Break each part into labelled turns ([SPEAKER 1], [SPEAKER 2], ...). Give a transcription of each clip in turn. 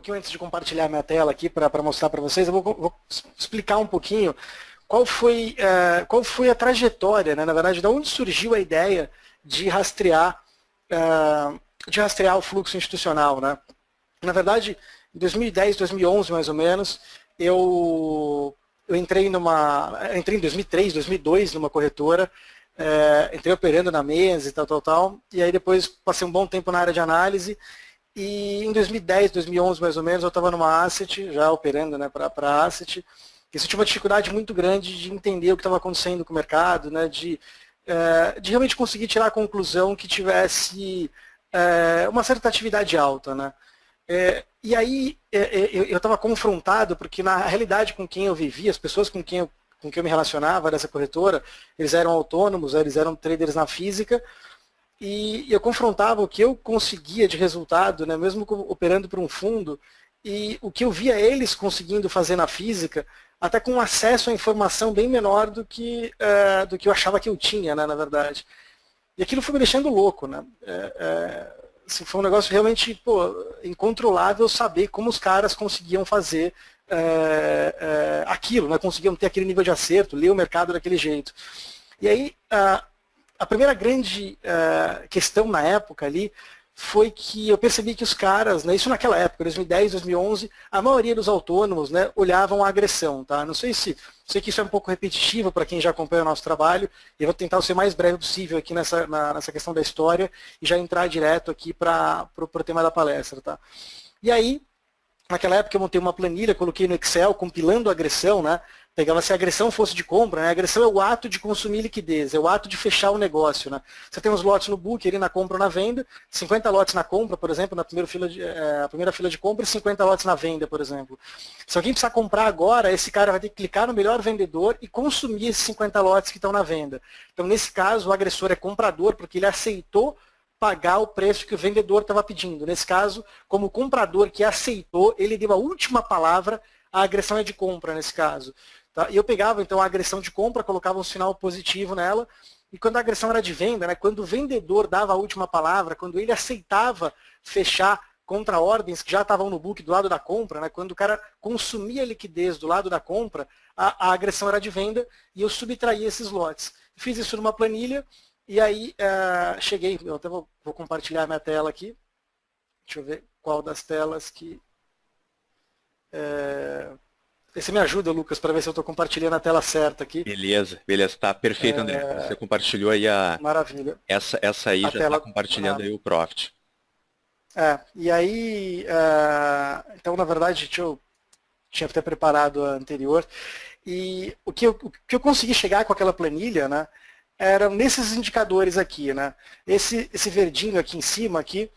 [SPEAKER 1] pouquinho antes de compartilhar minha tela aqui para mostrar para vocês, eu vou explicar um pouquinho qual foi a trajetória, né, na verdade, de onde surgiu a ideia de rastrear o fluxo institucional, né? Na verdade, em 2010, 2011 mais ou menos, eu entrei em 2003, 2002 numa corretora, entrei operando na mesa e tal, e aí depois passei um bom tempo na área de análise, e em 2010, 2011 mais ou menos, eu estava numa asset, já operando, né, para asset, e eu tinha uma dificuldade muito grande de entender o que estava acontecendo com o mercado, né, de realmente conseguir tirar a conclusão que tivesse uma certa atividade alta, né. E aí eu estava confrontado, porque na realidade com quem eu vivia, as pessoas com quem eu me relacionava nessa corretora, eles eram autônomos, eles eram traders na física, e eu confrontava o que eu conseguia de resultado, né, mesmo operando por um fundo, e o que eu via eles conseguindo fazer na física, até com acesso à informação bem menor do que eu achava que eu tinha, né, na verdade. E aquilo foi me deixando louco, né? Assim, foi um negócio realmente incontrolável saber como os caras conseguiam fazer aquilo, né? Conseguiam ter aquele nível de acerto, ler o mercado daquele jeito. E aí, a primeira grande questão na época ali foi que eu percebi que os caras, né, isso naquela época, 2010, 2011, a maioria dos autônomos, né, olhavam a agressão. Tá? Não sei sei que isso é um pouco repetitivo para quem já acompanha o nosso trabalho, e eu vou tentar ser o mais breve possível aqui nessa questão da história e já entrar direto aqui para o tema da palestra. Tá? E aí, naquela época eu montei uma planilha, coloquei no Excel, compilando a agressão, né? Pegava se a agressão fosse de compra, né? A agressão é o ato de consumir liquidez, é o ato de fechar o negócio, né? Você tem uns lotes no book, ali na compra ou na venda, 50 lotes na compra, por exemplo, na primeira fila de compra e 50 lotes na venda, por exemplo. Se alguém precisar comprar agora, esse cara vai ter que clicar no melhor vendedor e consumir esses 50 lotes que estão na venda. Então, nesse caso, o agressor é comprador, porque ele aceitou pagar o preço que o vendedor estava pedindo. Nesse caso, como comprador que aceitou, ele deu a última palavra, a agressão é de compra nesse caso. Tá? E eu pegava então a agressão de compra, colocava um sinal positivo nela, e quando a agressão era de venda, né, quando o vendedor dava a última palavra, quando ele aceitava fechar contra ordens que já estavam no book do lado da compra, né, quando o cara consumia liquidez do lado da compra, a agressão era de venda, e eu subtraía esses lotes. Fiz isso numa planilha, e aí, cheguei, eu até vou compartilhar minha tela aqui. Deixa eu ver qual das telas que... Você me ajuda, Lucas, para ver se eu estou compartilhando a tela certa aqui.
[SPEAKER 2] Beleza, tá perfeito, André. Você compartilhou aí
[SPEAKER 1] Maravilha.
[SPEAKER 2] Essa aí
[SPEAKER 1] a
[SPEAKER 2] já
[SPEAKER 1] tela...
[SPEAKER 2] está compartilhando aí o Profit.
[SPEAKER 1] E aí, então, na verdade, eu tinha até preparado a anterior, e o que eu consegui chegar com aquela planilha, né, eram nesses indicadores aqui, né? Esse verdinho aqui em cima, aqui,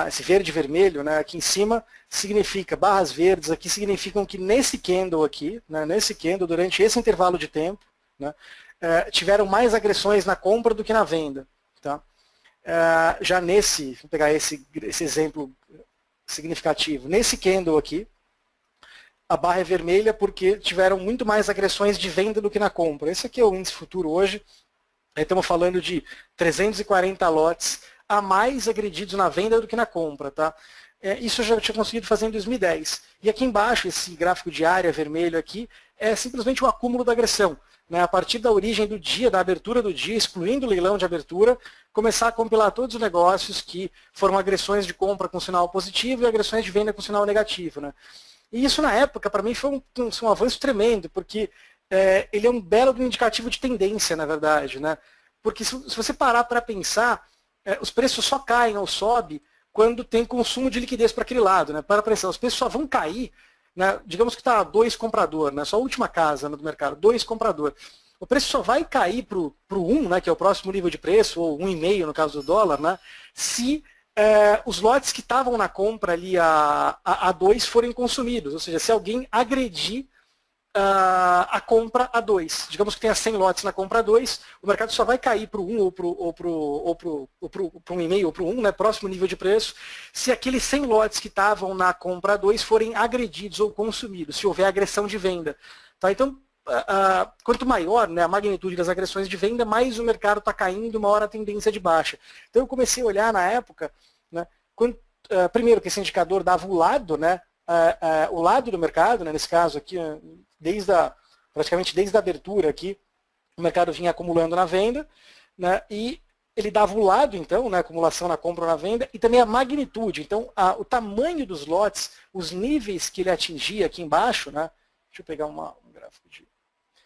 [SPEAKER 1] esse verde e vermelho, né, aqui em cima, significa, barras verdes aqui significam que nesse candle aqui, né, durante esse intervalo de tempo, né, tiveram mais agressões na compra do que na venda. Tá? Já vou pegar esse exemplo significativo, nesse candle aqui, a barra é vermelha porque tiveram muito mais agressões de venda do que na compra. Esse aqui é o índice futuro hoje. Aí estamos falando de 340 lotes a mais agredidos na venda do que na compra. Tá? Isso eu já tinha conseguido fazer em 2010. E aqui embaixo, esse gráfico de área vermelho aqui, é simplesmente o acúmulo da agressão. Né? A partir da origem do dia, da abertura do dia, excluindo o leilão de abertura, começar a compilar todos os negócios que foram agressões de compra com sinal positivo e agressões de venda com sinal negativo. Né? E isso, na época, para mim, foi um avanço tremendo, porque ele é um belo indicativo de tendência, na verdade. Né? Porque se você parar para pensar, os preços só caem ou sobem quando tem consumo de liquidez para aquele lado. Né? Para pensar, os preços só vão cair, né? Digamos que está 2 comprador, né? Só a última casa do mercado, 2 comprador. O preço só vai cair para o 1, né, que é o próximo nível de preço, ou 1,5 no caso do dólar, né, se os lotes que estavam na compra ali a 2 forem consumidos, ou seja, se alguém agredir a compra a 2. Digamos que tenha 100 lotes na compra a 2, o mercado só vai cair para o 1 ou para o 1,5 ou para o 1, né, próximo nível de preço, se aqueles 100 lotes que estavam na compra a 2 forem agredidos ou consumidos, se houver agressão de venda. Tá? Então, quanto maior, né, a magnitude das agressões de venda, mais o mercado está caindo, maior a tendência de baixa. Então eu comecei a olhar na época, né, primeiro, que esse indicador dava o lado, né, o lado do mercado, né, nesse caso aqui, praticamente desde a abertura aqui, o mercado vinha acumulando na venda, né, e ele dava o lado, então, né, acumulação na compra ou na venda, e também a magnitude. Então, o tamanho dos lotes, os níveis que ele atingia aqui embaixo, né, deixa eu pegar um gráfico de...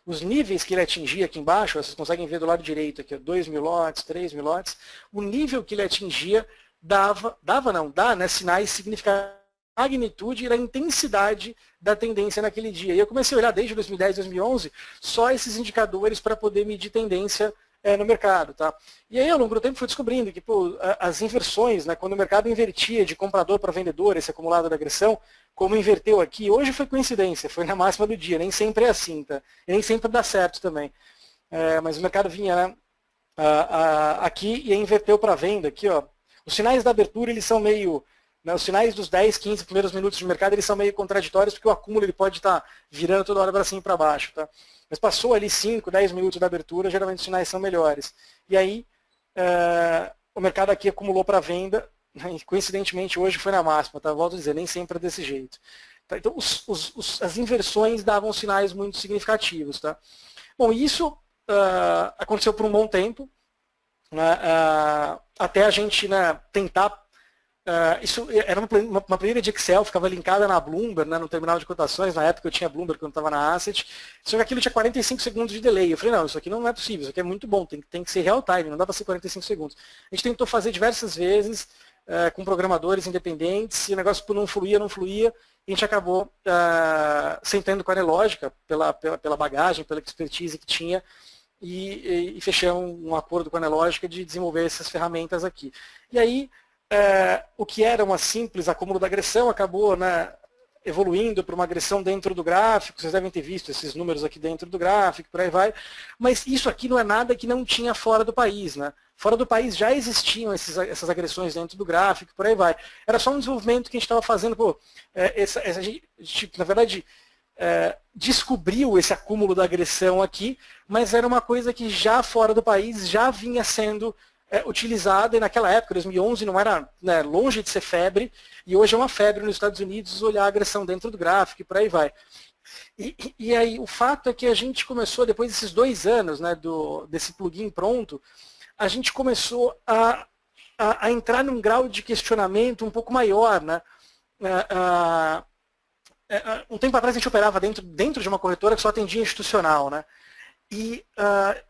[SPEAKER 1] Os níveis que ele atingia aqui embaixo, vocês conseguem ver do lado direito aqui, 2.000 lotes, 3.000 lotes, o nível que ele atingia dá, né, sinais significativos da magnitude e da intensidade da tendência naquele dia. E eu comecei a olhar desde 2010, 2011, só esses indicadores para poder medir tendência no mercado. Tá? E aí, ao longo do tempo, fui descobrindo que as inversões, né, quando o mercado invertia de comprador para vendedor, esse acumulado da agressão, como inverteu aqui, hoje foi coincidência, foi na máxima do dia, nem sempre é assim, tá? E nem sempre dá certo também. Mas o mercado vinha, né, aqui e inverteu para venda. Aqui, ó, os sinais da abertura, eles são meio... Né, os sinais dos 10, 15 primeiros minutos de mercado, eles são meio contraditórios, porque o acúmulo ele pode estar virando toda hora para cima e para baixo. Tá? Mas passou ali 5, 10 minutos da abertura, geralmente os sinais são melhores. E aí, o mercado aqui acumulou para venda, né, e coincidentemente hoje foi na máxima. Tá? Volto a dizer, nem sempre é desse jeito. Tá? Então, as inversões davam sinais muito significativos. Tá? Bom, isso aconteceu por um bom tempo, né, até a gente, né, tentar... isso era uma planilha de Excel, ficava linkada na Bloomberg, né, no terminal de cotações. Na época eu tinha Bloomberg quando estava na Asset, só que aquilo tinha 45 segundos de delay. Eu falei, não, isso aqui não é possível, isso aqui é muito bom, tem que ser real time, não dá para ser 45 segundos. A gente tentou fazer diversas vezes com programadores independentes, e o negócio não fluía, e a gente acabou sentando com a Anelógica, pela bagagem, pela expertise que tinha, e fechamos um acordo com a Anelógica de desenvolver essas ferramentas aqui. E aí, o que era uma simples acúmulo da agressão acabou, né, evoluindo para uma agressão dentro do gráfico. Vocês devem ter visto esses números aqui dentro do gráfico, por aí vai. Mas isso aqui não é nada que não tinha fora do país. Né? Fora do país já existiam essas agressões dentro do gráfico, por aí vai. Era só um desenvolvimento que a gente estava fazendo. A gente, na verdade, descobriu esse acúmulo da agressão aqui, mas era uma coisa que já fora do país já vinha sendo utilizada, e naquela época, 2011, não era, né, longe de ser febre, e hoje é uma febre nos Estados Unidos olhar a agressão dentro do gráfico e por aí vai. E aí o fato é que a gente começou, depois desses 2 anos, né, desse plugin pronto, a gente começou a entrar num grau de questionamento um pouco maior. Né? Um tempo atrás a gente operava dentro de uma corretora que só atendia institucional, né? E,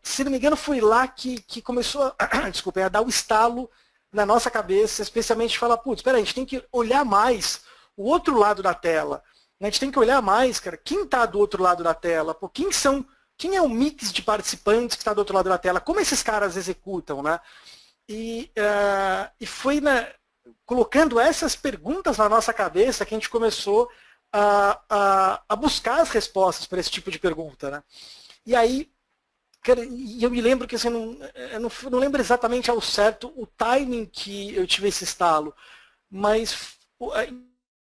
[SPEAKER 1] se não me engano, foi lá que começou a dar o estalo na nossa cabeça, especialmente falar, putz, espera aí, a gente tem que olhar mais o outro lado da tela. A gente tem que olhar mais, cara, quem está do outro lado da tela, pô, quem é o mix de participantes que está do outro lado da tela, como esses caras executam, né? E foi, né, colocando essas perguntas na nossa cabeça que a gente começou a buscar as respostas para esse tipo de pergunta, né? E aí, cara, eu me lembro que assim, eu não lembro exatamente ao certo o timing que eu tive esse estalo, mas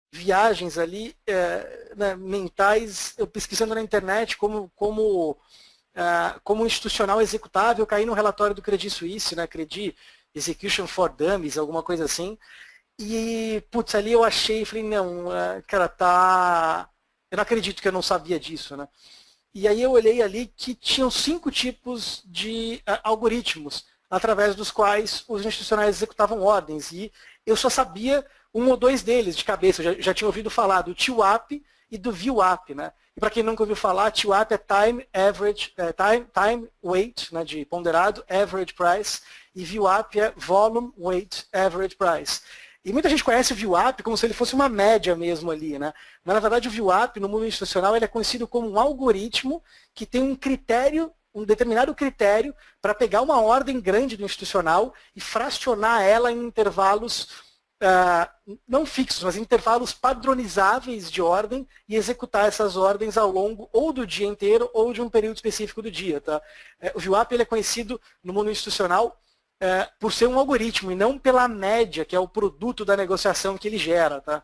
[SPEAKER 1] viagens ali, né, mentais, eu pesquisando na internet como institucional executável, eu caí no relatório do Credit Suisse, né, Credit Execution for Dummies, alguma coisa assim, e, putz, ali eu achei, falei, não, cara, eu não acredito que eu não sabia disso, né. E aí eu olhei ali que tinham 5 tipos de algoritmos através dos quais os institucionais executavam ordens. E eu só sabia 1 ou 2 deles de cabeça. Eu já tinha ouvido falar do TWAP e do VWAP. Né? E para quem nunca ouviu falar, TWAP é Time Weight, né, de ponderado, Average Price, e VWAP é Volume Weight Average Price. E muita gente conhece o VWAP como se ele fosse uma média mesmo ali, né? Mas na verdade o VWAP no mundo institucional ele é conhecido como um algoritmo que tem um critério, um determinado critério para pegar uma ordem grande do institucional e fracionar ela em intervalos não fixos, mas em intervalos padronizáveis de ordem e executar essas ordens ao longo ou do dia inteiro ou de um período específico do dia. Tá? O VWAP ele é conhecido no mundo institucional por ser um algoritmo e não pela média, que é o produto da negociação que ele gera. Tá?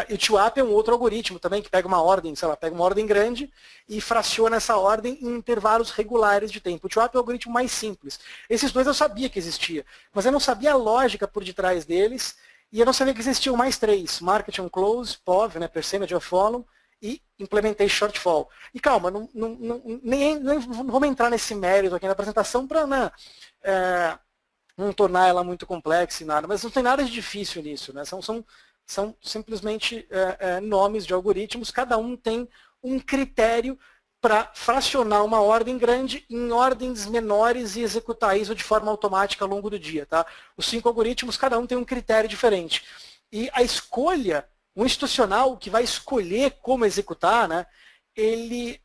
[SPEAKER 1] E o TWAP é um outro algoritmo também, que pega uma ordem, sei lá, pega uma ordem grande e fraciona essa ordem em intervalos regulares de tempo. O TWAP é o algoritmo mais simples. Esses 2 eu sabia que existia, mas eu não sabia a lógica por detrás deles E eu não sabia que existiam mais 3, Market on Close, POV, né, Percentage of Volume, e Implementation Shortfall. E calma, nem vamos entrar nesse mérito aqui na apresentação para não tornar ela muito complexa e nada, mas não tem nada de difícil nisso, né? São simplesmente nomes de algoritmos, cada um tem um critério para fracionar uma ordem grande em ordens menores e executar isso de forma automática ao longo do dia. Tá? Os 5 algoritmos, cada um tem um critério diferente. E a escolha, o institucional que vai escolher como executar, né,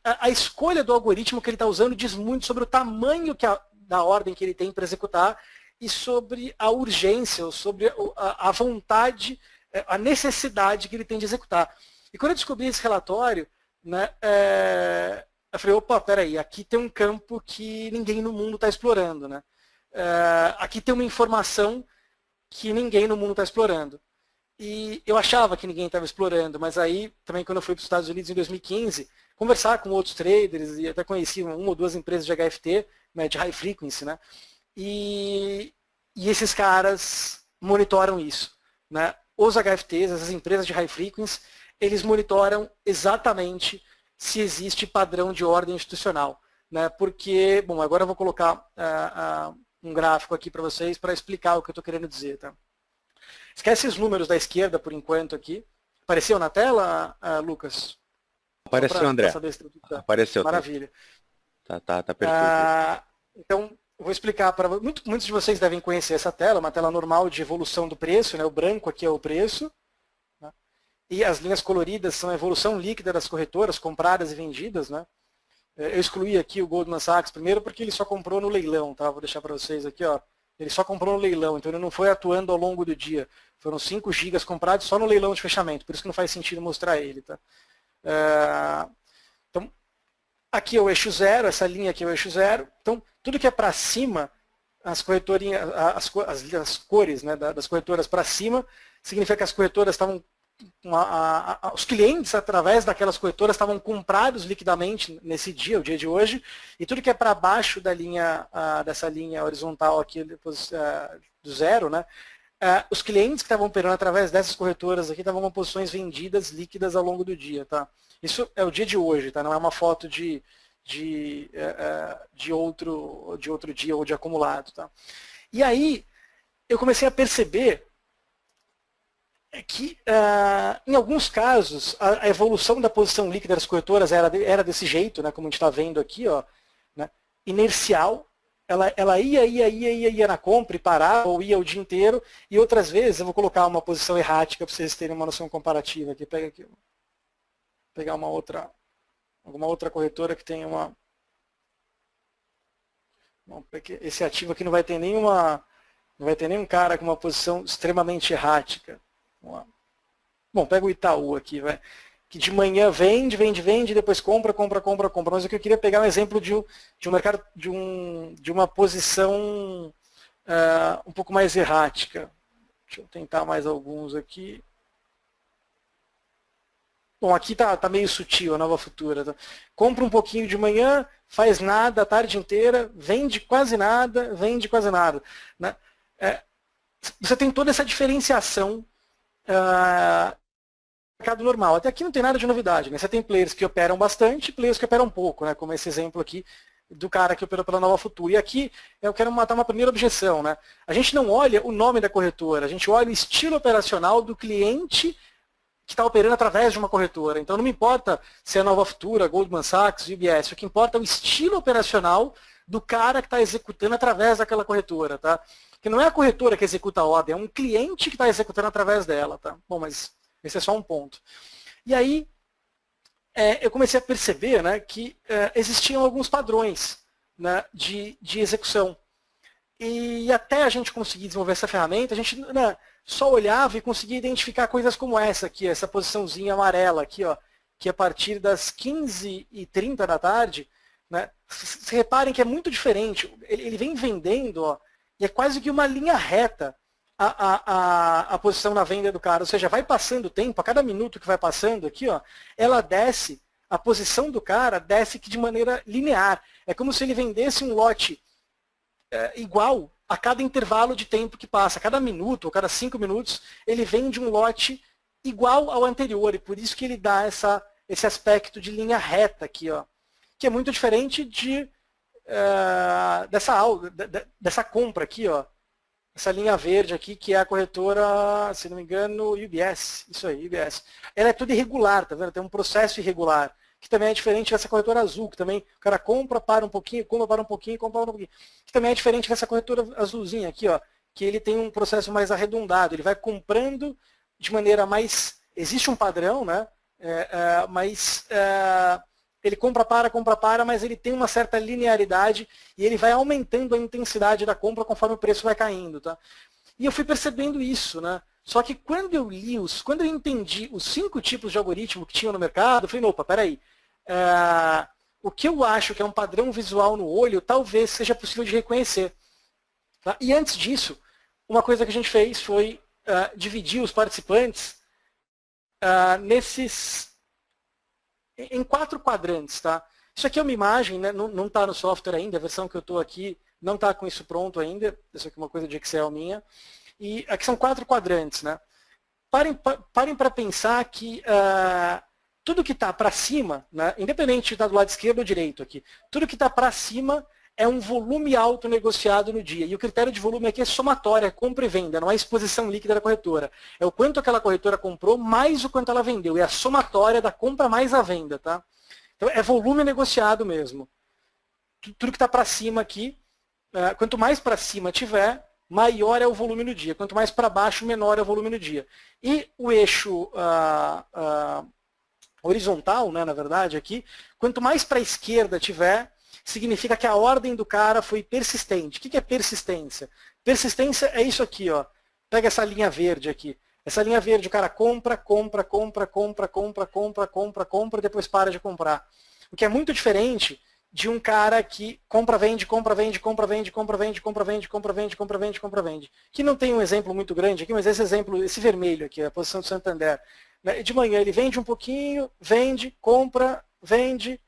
[SPEAKER 1] a escolha do algoritmo que ele está usando diz muito sobre o tamanho da ordem que ele tem para executar e sobre a urgência, ou sobre a vontade, a necessidade que ele tem de executar. E quando eu descobri esse relatório, né, eu falei, opa, peraí, aqui tem um campo que ninguém no mundo está explorando. Né? Aqui tem uma informação que ninguém no mundo está explorando. E eu achava que ninguém estava explorando, mas aí, também quando eu fui para os Estados Unidos em 2015, conversar com outros traders, e até conheci 1 ou 2 empresas de HFT, né, de high frequency, né? E esses caras monitoram isso. Né? Os HFTs, essas empresas de high frequency, eles monitoram exatamente se existe padrão de ordem institucional. Né? Porque, bom, agora eu vou colocar um gráfico aqui para vocês para explicar o que eu estou querendo dizer. Tá? Esquece os números da esquerda por enquanto aqui. Apareceu na tela, Lucas?
[SPEAKER 2] Apareceu, André.
[SPEAKER 1] Tá.
[SPEAKER 2] Apareceu.
[SPEAKER 1] Maravilha.
[SPEAKER 2] Tá perfeito.
[SPEAKER 1] Então, eu vou explicar para muitos de vocês devem conhecer essa tela, uma tela normal de evolução do preço, né? O branco aqui é o preço, né? E as linhas coloridas são a evolução líquida das corretoras, compradas e vendidas, né? Eu excluí aqui o Goldman Sachs primeiro porque ele só comprou no leilão, tá? Vou deixar para vocês aqui, ó. Ele só comprou no leilão, então ele não foi atuando ao longo do dia. Foram 5 gigas comprados só no leilão de fechamento, por isso que não faz sentido mostrar ele, tá? Então, aqui é o eixo 0, essa linha aqui é o eixo 0. Então, tudo que é para cima, as corretorinhas, as cores, né, das corretoras para cima, significa que as corretoras estavam, os clientes através daquelas corretoras estavam comprados liquidamente nesse dia, o dia de hoje, e tudo que é para baixo da linha, dessa linha horizontal aqui depois, do 0, né, os clientes que estavam operando através dessas corretoras aqui estavam com posições vendidas líquidas ao longo do dia. Tá? Isso é o dia de hoje, tá? Não é uma foto de outro dia ou de acumulado. Tá? E aí eu comecei a perceber que em alguns casos a evolução da posição líquida das corretoras era desse jeito, né, como a gente está vendo aqui, ó, né, inercial. Ela ia na compra e parava, ou ia o dia inteiro, e outras vezes, eu vou colocar uma posição errática para vocês terem uma noção comparativa aqui. Pega aqui, vou pegar alguma outra corretora que tenha uma... Bom, esse ativo aqui não vai ter nenhum cara com uma posição extremamente errática. Bom, pega o Itaú aqui, vai. Que de manhã vende, depois compra. Mas o que eu queria pegar um exemplo de um mercado, de uma posição um pouco mais errática. Deixa eu tentar mais alguns aqui. Bom, aqui tá meio sutil a Nova Futura. Tá? Compra um pouquinho de manhã, faz nada a tarde inteira, vende quase nada. Né? Você tem toda essa diferenciação mercado normal. Até aqui não tem nada de novidade. Né? Você tem players que operam bastante e players que operam pouco, né? Como esse exemplo aqui do cara que operou pela Nova Futura. E aqui eu quero matar uma primeira objeção. Né? A gente não olha o nome da corretora, a gente olha o estilo operacional do cliente que está operando através de uma corretora. Então não me importa se é Nova Futura, Goldman Sachs, UBS. O que importa é o estilo operacional do cara que está executando através daquela corretora. Tá? Que não é a corretora que executa a ordem, é um cliente que está executando através dela. Tá? Bom, mas esse é só um ponto. E aí, eu comecei a perceber, né, que existiam alguns padrões, né, de execução. E até a gente conseguir desenvolver essa ferramenta, a gente, né, só olhava e conseguia identificar coisas como essa aqui, essa posiçãozinha amarela aqui, ó, que a partir das 15h30 da tarde, né, vocês reparem que é muito diferente. Ele vem vendendo, ó, e é quase que uma linha reta a posição na venda do cara, ou seja, vai passando o tempo, a cada minuto que vai passando aqui, ó, ela desce, a posição do cara desce de maneira linear. É como se ele vendesse um lote igual a cada intervalo de tempo que passa, a cada minuto ou cada 5 minutos, ele vende um lote igual ao anterior, e por isso que ele dá esse aspecto de linha reta aqui, ó, que é muito diferente dessa compra aqui, ó, essa linha verde aqui, que é a corretora, se não me engano, UBS, isso aí, UBS. Ela é tudo irregular, tá vendo? Tem um processo irregular, que também é diferente dessa corretora azul, que também o cara compra, para um pouquinho, compra, para um pouquinho, compra, para um pouquinho. Que também é diferente dessa corretora azulzinha aqui, ó, que ele tem um processo mais arredondado, ele vai comprando de maneira mais... Existe um padrão, né? Mas ele compra, para, mas ele tem uma certa linearidade e ele vai aumentando a intensidade da compra conforme o preço vai caindo, tá? E eu fui percebendo isso, né? Só que quando eu entendi os 5 tipos de algoritmo que tinham no mercado, eu falei, opa, peraí, o que eu acho que é um padrão visual no olho, talvez seja possível de reconhecer. Tá? E antes disso, uma coisa que a gente fez foi dividir os participantes em 4 quadrantes, tá? Isso aqui é uma imagem, né? Não está no software ainda, a versão que eu estou aqui não está com isso pronto ainda, isso aqui é uma coisa de Excel minha. E aqui são 4 quadrantes, né? Parem para pensar que tudo que está para cima, né? Independente de estar do lado esquerdo ou direito aqui, tudo que está para cima é um volume alto negociado no dia. E o critério de volume aqui é somatória, compra e venda, não é exposição líquida da corretora. É o quanto aquela corretora comprou mais o quanto ela vendeu. É a somatória da compra mais a venda, tá? Então é volume negociado mesmo. Tudo que está para cima aqui, quanto mais para cima tiver, maior é o volume no dia. Quanto mais para baixo, menor é o volume no dia. E o eixo horizontal, né, na verdade, aqui, quanto mais para a esquerda tiver, significa que a ordem do cara foi persistente. O que é persistência? Persistência é isso aqui, ó. Pega essa linha verde aqui. Essa linha verde, o cara compra, e depois para de comprar. O que é muito diferente de um cara que compra, vende, que não tem um exemplo muito grande aqui, mas esse exemplo, esse vermelho aqui, a posição do Santander. De manhã ele vende um pouquinho, vende, compra, vende,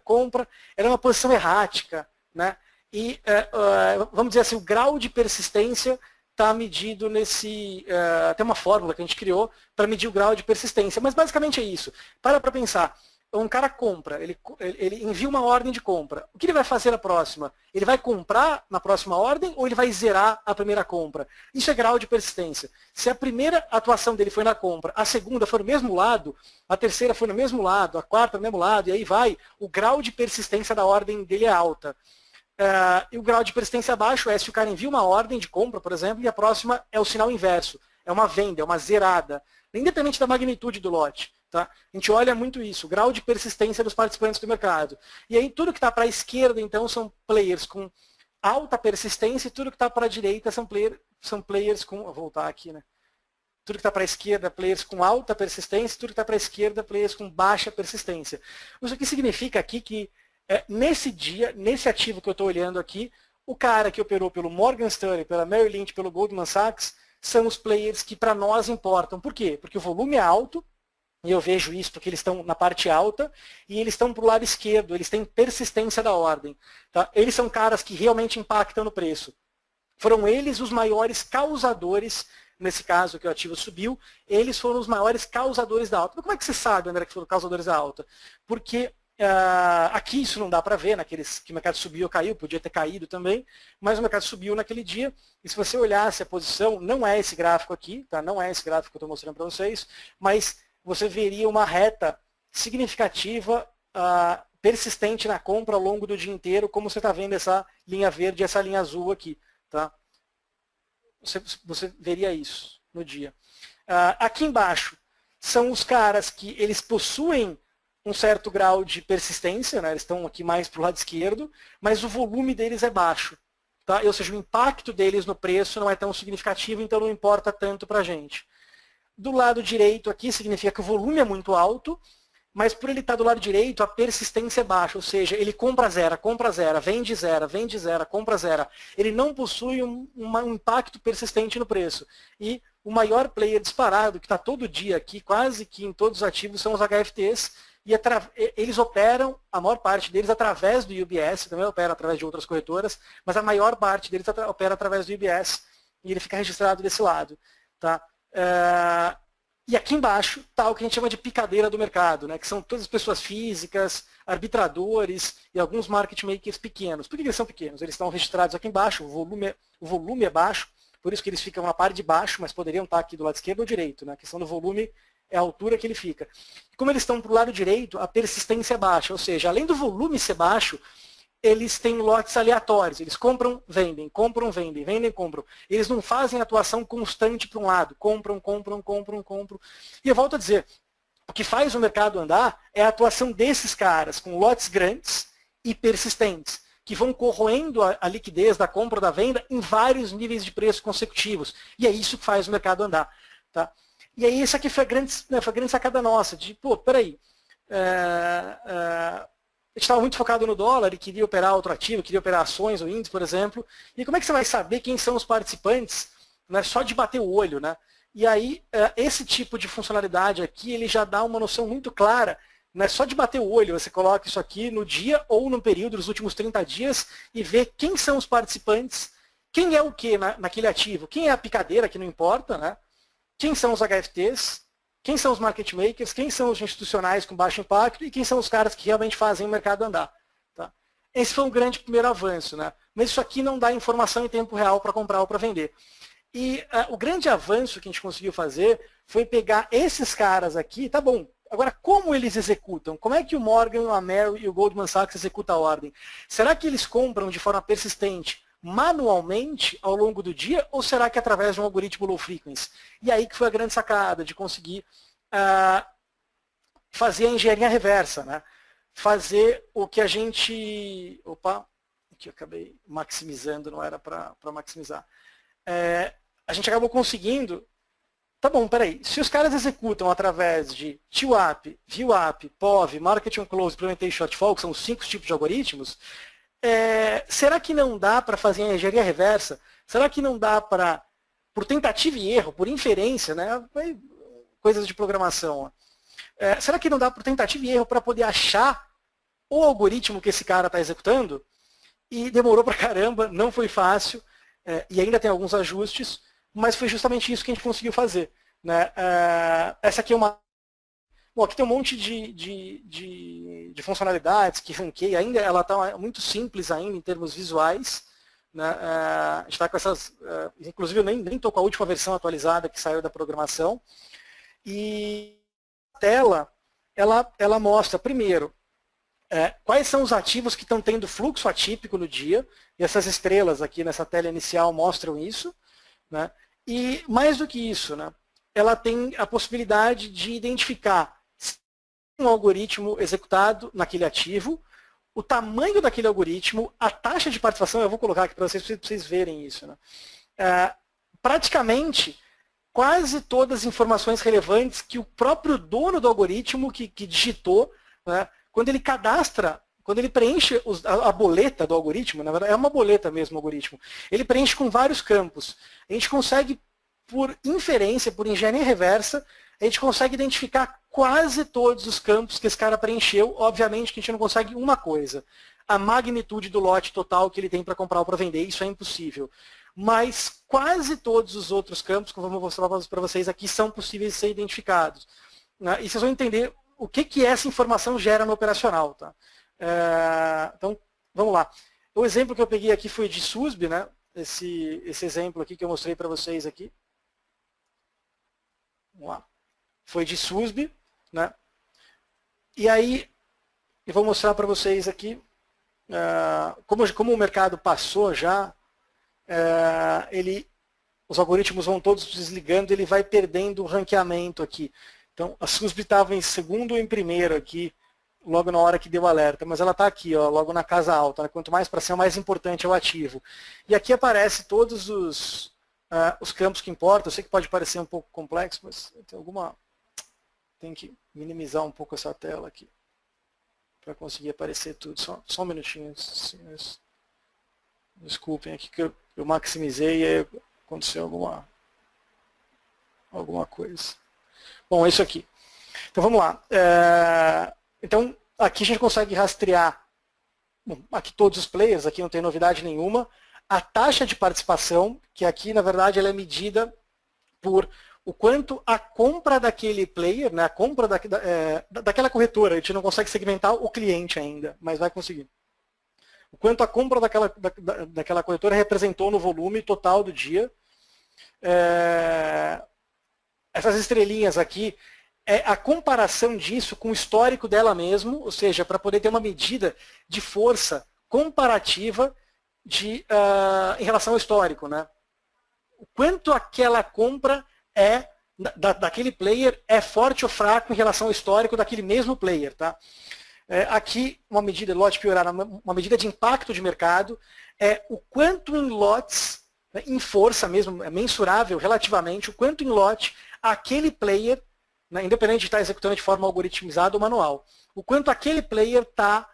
[SPEAKER 1] compra, era uma posição errática, né? E, vamos dizer assim, o grau de persistência está medido nesse... tem uma fórmula que a gente criou para medir o grau de persistência, mas basicamente é isso. Para pensar, um cara compra, ele envia uma ordem de compra. O que ele vai fazer na próxima? Ele vai comprar na próxima ordem ou ele vai zerar a primeira compra? Isso é grau de persistência. Se a primeira atuação dele foi na compra, a segunda foi no mesmo lado, a terceira foi no mesmo lado, a quarta no mesmo lado, e aí vai, o grau de persistência da ordem dele é alta. E o grau de persistência baixo é se o cara envia uma ordem de compra, por exemplo, e a próxima é o sinal inverso. É uma venda, é uma zerada. Independente da magnitude do lote. Tá? A gente olha muito isso, o grau de persistência dos participantes do mercado. E aí tudo que está para a esquerda, então, são players com alta persistência, e tudo que está para a direita são players com... Vou voltar aqui, né? Tudo que está para a esquerda, players com alta persistência, tudo que está para a esquerda, players com baixa persistência. Isso aqui significa aqui que, nesse dia, nesse ativo que eu estou olhando aqui, o cara que operou pelo Morgan Stanley, pela Merrill Lynch, pelo Goldman Sachs, são os players que para nós importam. Por quê? Porque o volume é alto, e eu vejo isso porque eles estão na parte alta, e eles estão para o lado esquerdo, eles têm persistência da ordem. Tá? Eles são caras que realmente impactam no preço. Foram eles os maiores causadores, nesse caso que o ativo subiu, eles foram os maiores causadores da alta. Mas como é que você sabe, André, que foram causadores da alta? Porque aqui isso não dá para ver, naqueles que o mercado subiu ou caiu, podia ter caído também, mas o mercado subiu naquele dia, e se você olhasse a posição, não é esse gráfico aqui, tá? Não é esse gráfico que eu estou mostrando para vocês, mas você veria uma reta significativa, persistente na compra ao longo do dia inteiro, como você está vendo essa linha verde e essa linha azul aqui. Tá? Você veria isso no dia. Aqui embaixo são os caras que eles possuem um certo grau de persistência, né? Eles estão aqui mais para o lado esquerdo, mas o volume deles é baixo. Tá? Ou seja, o impacto deles no preço não é tão significativo, então não importa tanto para a gente. Do lado direito aqui significa que o volume é muito alto, mas por ele estar do lado direito, a persistência é baixa, ou seja, ele compra zero, vende zero, compra zero. Ele não possui um impacto persistente no preço. E o maior player disparado, que está todo dia aqui, quase que em todos os ativos, são os HFTs, e eles operam, a maior parte deles, através do UBS, também opera através de outras corretoras, mas a maior parte deles opera através do UBS, e ele fica registrado desse lado. Tá? E aqui embaixo está o que a gente chama de picadeira do mercado, né, que são todas as pessoas físicas, arbitradores e alguns market makers pequenos. Por que eles são pequenos? Eles estão registrados aqui embaixo, o volume é baixo, por isso que eles ficam na parte de baixo, mas poderiam estar aqui do lado esquerdo ou direito. Né? A questão do volume é a altura que ele fica. E como eles estão para o lado direito, a persistência é baixa, ou seja, além do volume ser baixo, eles têm lotes aleatórios, eles compram, vendem, vendem, compram. Eles não fazem atuação constante para um lado, compram. E eu volto a dizer, o que faz o mercado andar é a atuação desses caras, com lotes grandes e persistentes, que vão corroendo a liquidez da compra ou da venda em vários níveis de preço consecutivos. E é isso que faz o mercado andar. Tá? E aí isso aqui foi a grande sacada nossa, de, pô, peraí, a gente estava muito focado no dólar e queria operar outro ativo, queria operar ações ou índices, por exemplo. E como é que você vai saber quem são os participantes, né, só de bater o olho? Né? E aí, esse tipo de funcionalidade aqui, ele já dá uma noção muito clara, né, só de bater o olho. Você coloca isso aqui no dia ou no período dos últimos 30 dias e vê quem são os participantes, quem é o que naquele ativo, quem é a picadeira, que não importa, né? Quem são os HFTs, quem são os market makers, quem são os institucionais com baixo impacto e quem são os caras que realmente fazem o mercado andar. Tá? Esse foi um grande primeiro avanço, né? Mas isso aqui não dá informação em tempo real para comprar ou para vender. E o grande avanço que a gente conseguiu fazer foi pegar esses caras aqui, tá bom, agora como eles executam? Como é que o Morgan, a Merrill e o Goldman Sachs executam a ordem? Será que eles compram de forma persistente manualmente ao longo do dia, ou será que é através de um algoritmo low frequency? E aí que foi a grande sacada de conseguir fazer a engenharia reversa, né? Fazer o que a gente... Opa, aqui eu acabei maximizando, não era para maximizar. A gente acabou conseguindo... Tá bom, peraí, se os caras executam através de TWAP, VWAP, POV, Market on Close, Implementation Shortfall, que são os 5 tipos de algoritmos, será que não dá para fazer a engenharia reversa? Será que não dá para, por tentativa e erro, por inferência, né? Coisas de programação, será que não dá por tentativa e erro para poder achar o algoritmo que esse cara está executando? E demorou para caramba, não foi fácil, e ainda tem alguns ajustes, mas foi justamente isso que a gente conseguiu fazer. Né? Essa aqui é uma... Bom, aqui tem um monte de funcionalidades que ranqueia ainda, ela está muito simples ainda em termos visuais. Né? A gente está com essas, inclusive eu nem estou com a última versão atualizada que saiu da programação. E a tela, ela mostra, primeiro, quais são os ativos que estão tendo fluxo atípico no dia, e essas estrelas aqui nessa tela inicial mostram isso. Né? E mais do que isso, né? Ela tem a possibilidade de identificar um algoritmo executado naquele ativo, o tamanho daquele algoritmo, a taxa de participação, eu vou colocar aqui para vocês verem isso. Né? Praticamente, quase todas as informações relevantes que o próprio dono do algoritmo que digitou, né, quando ele cadastra, quando ele preenche a boleta do algoritmo, na verdade é uma boleta mesmo o algoritmo, ele preenche com vários campos. A gente consegue, por inferência, por engenharia reversa, a gente consegue identificar quase todos os campos que esse cara preencheu. Obviamente que a gente não consegue uma coisa, a magnitude do lote total que ele tem para comprar ou para vender, isso é impossível. Mas quase todos os outros campos, como eu vou mostrar para vocês aqui, são possíveis de ser identificados. E vocês vão entender o que essa informação gera no operacional. Tá? Então, vamos lá. O exemplo que eu peguei aqui foi de SUSB, né? Esse exemplo aqui que eu mostrei para vocês aqui. Vamos lá. Foi de SUSB, né? E aí, eu vou mostrar para vocês aqui, como o mercado passou já, os algoritmos vão todos desligando, ele vai perdendo o ranqueamento aqui. Então, a SUSB estava em segundo ou em primeiro aqui, logo na hora que deu alerta, mas ela está aqui, ó, logo na casa alta. Né? Quanto mais para cima, mais importante é o ativo. E aqui aparece todos os campos que importam. Eu sei que pode parecer um pouco complexo, mas tem que minimizar um pouco essa tela aqui para conseguir aparecer tudo. Só um minutinho, senhores. Desculpem aqui que eu maximizei e aí aconteceu alguma coisa. Bom, é isso aqui. Então vamos lá. Então, aqui a gente consegue rastrear, bom, aqui todos os players, aqui não tem novidade nenhuma, a taxa de participação, que aqui, na verdade, ela é medida por o quanto a compra daquele player, né, a compra daquela corretora, a gente não consegue segmentar o cliente ainda, mas vai conseguir. O quanto a compra daquela corretora representou no volume total do dia. Essas estrelinhas aqui é a comparação disso com o histórico dela mesmo, ou seja, para poder ter uma medida de força comparativa em relação ao histórico, né? O quanto aquela compra daquele player é forte ou fraco em relação ao histórico daquele mesmo player, tá? Aqui, uma medida, lote piorar, uma medida de impacto de mercado, é o quanto em lotes, né, em força mesmo, é mensurável relativamente, o quanto em lote aquele player, né, independente de estar executando de forma algoritmizada ou manual, o quanto aquele player está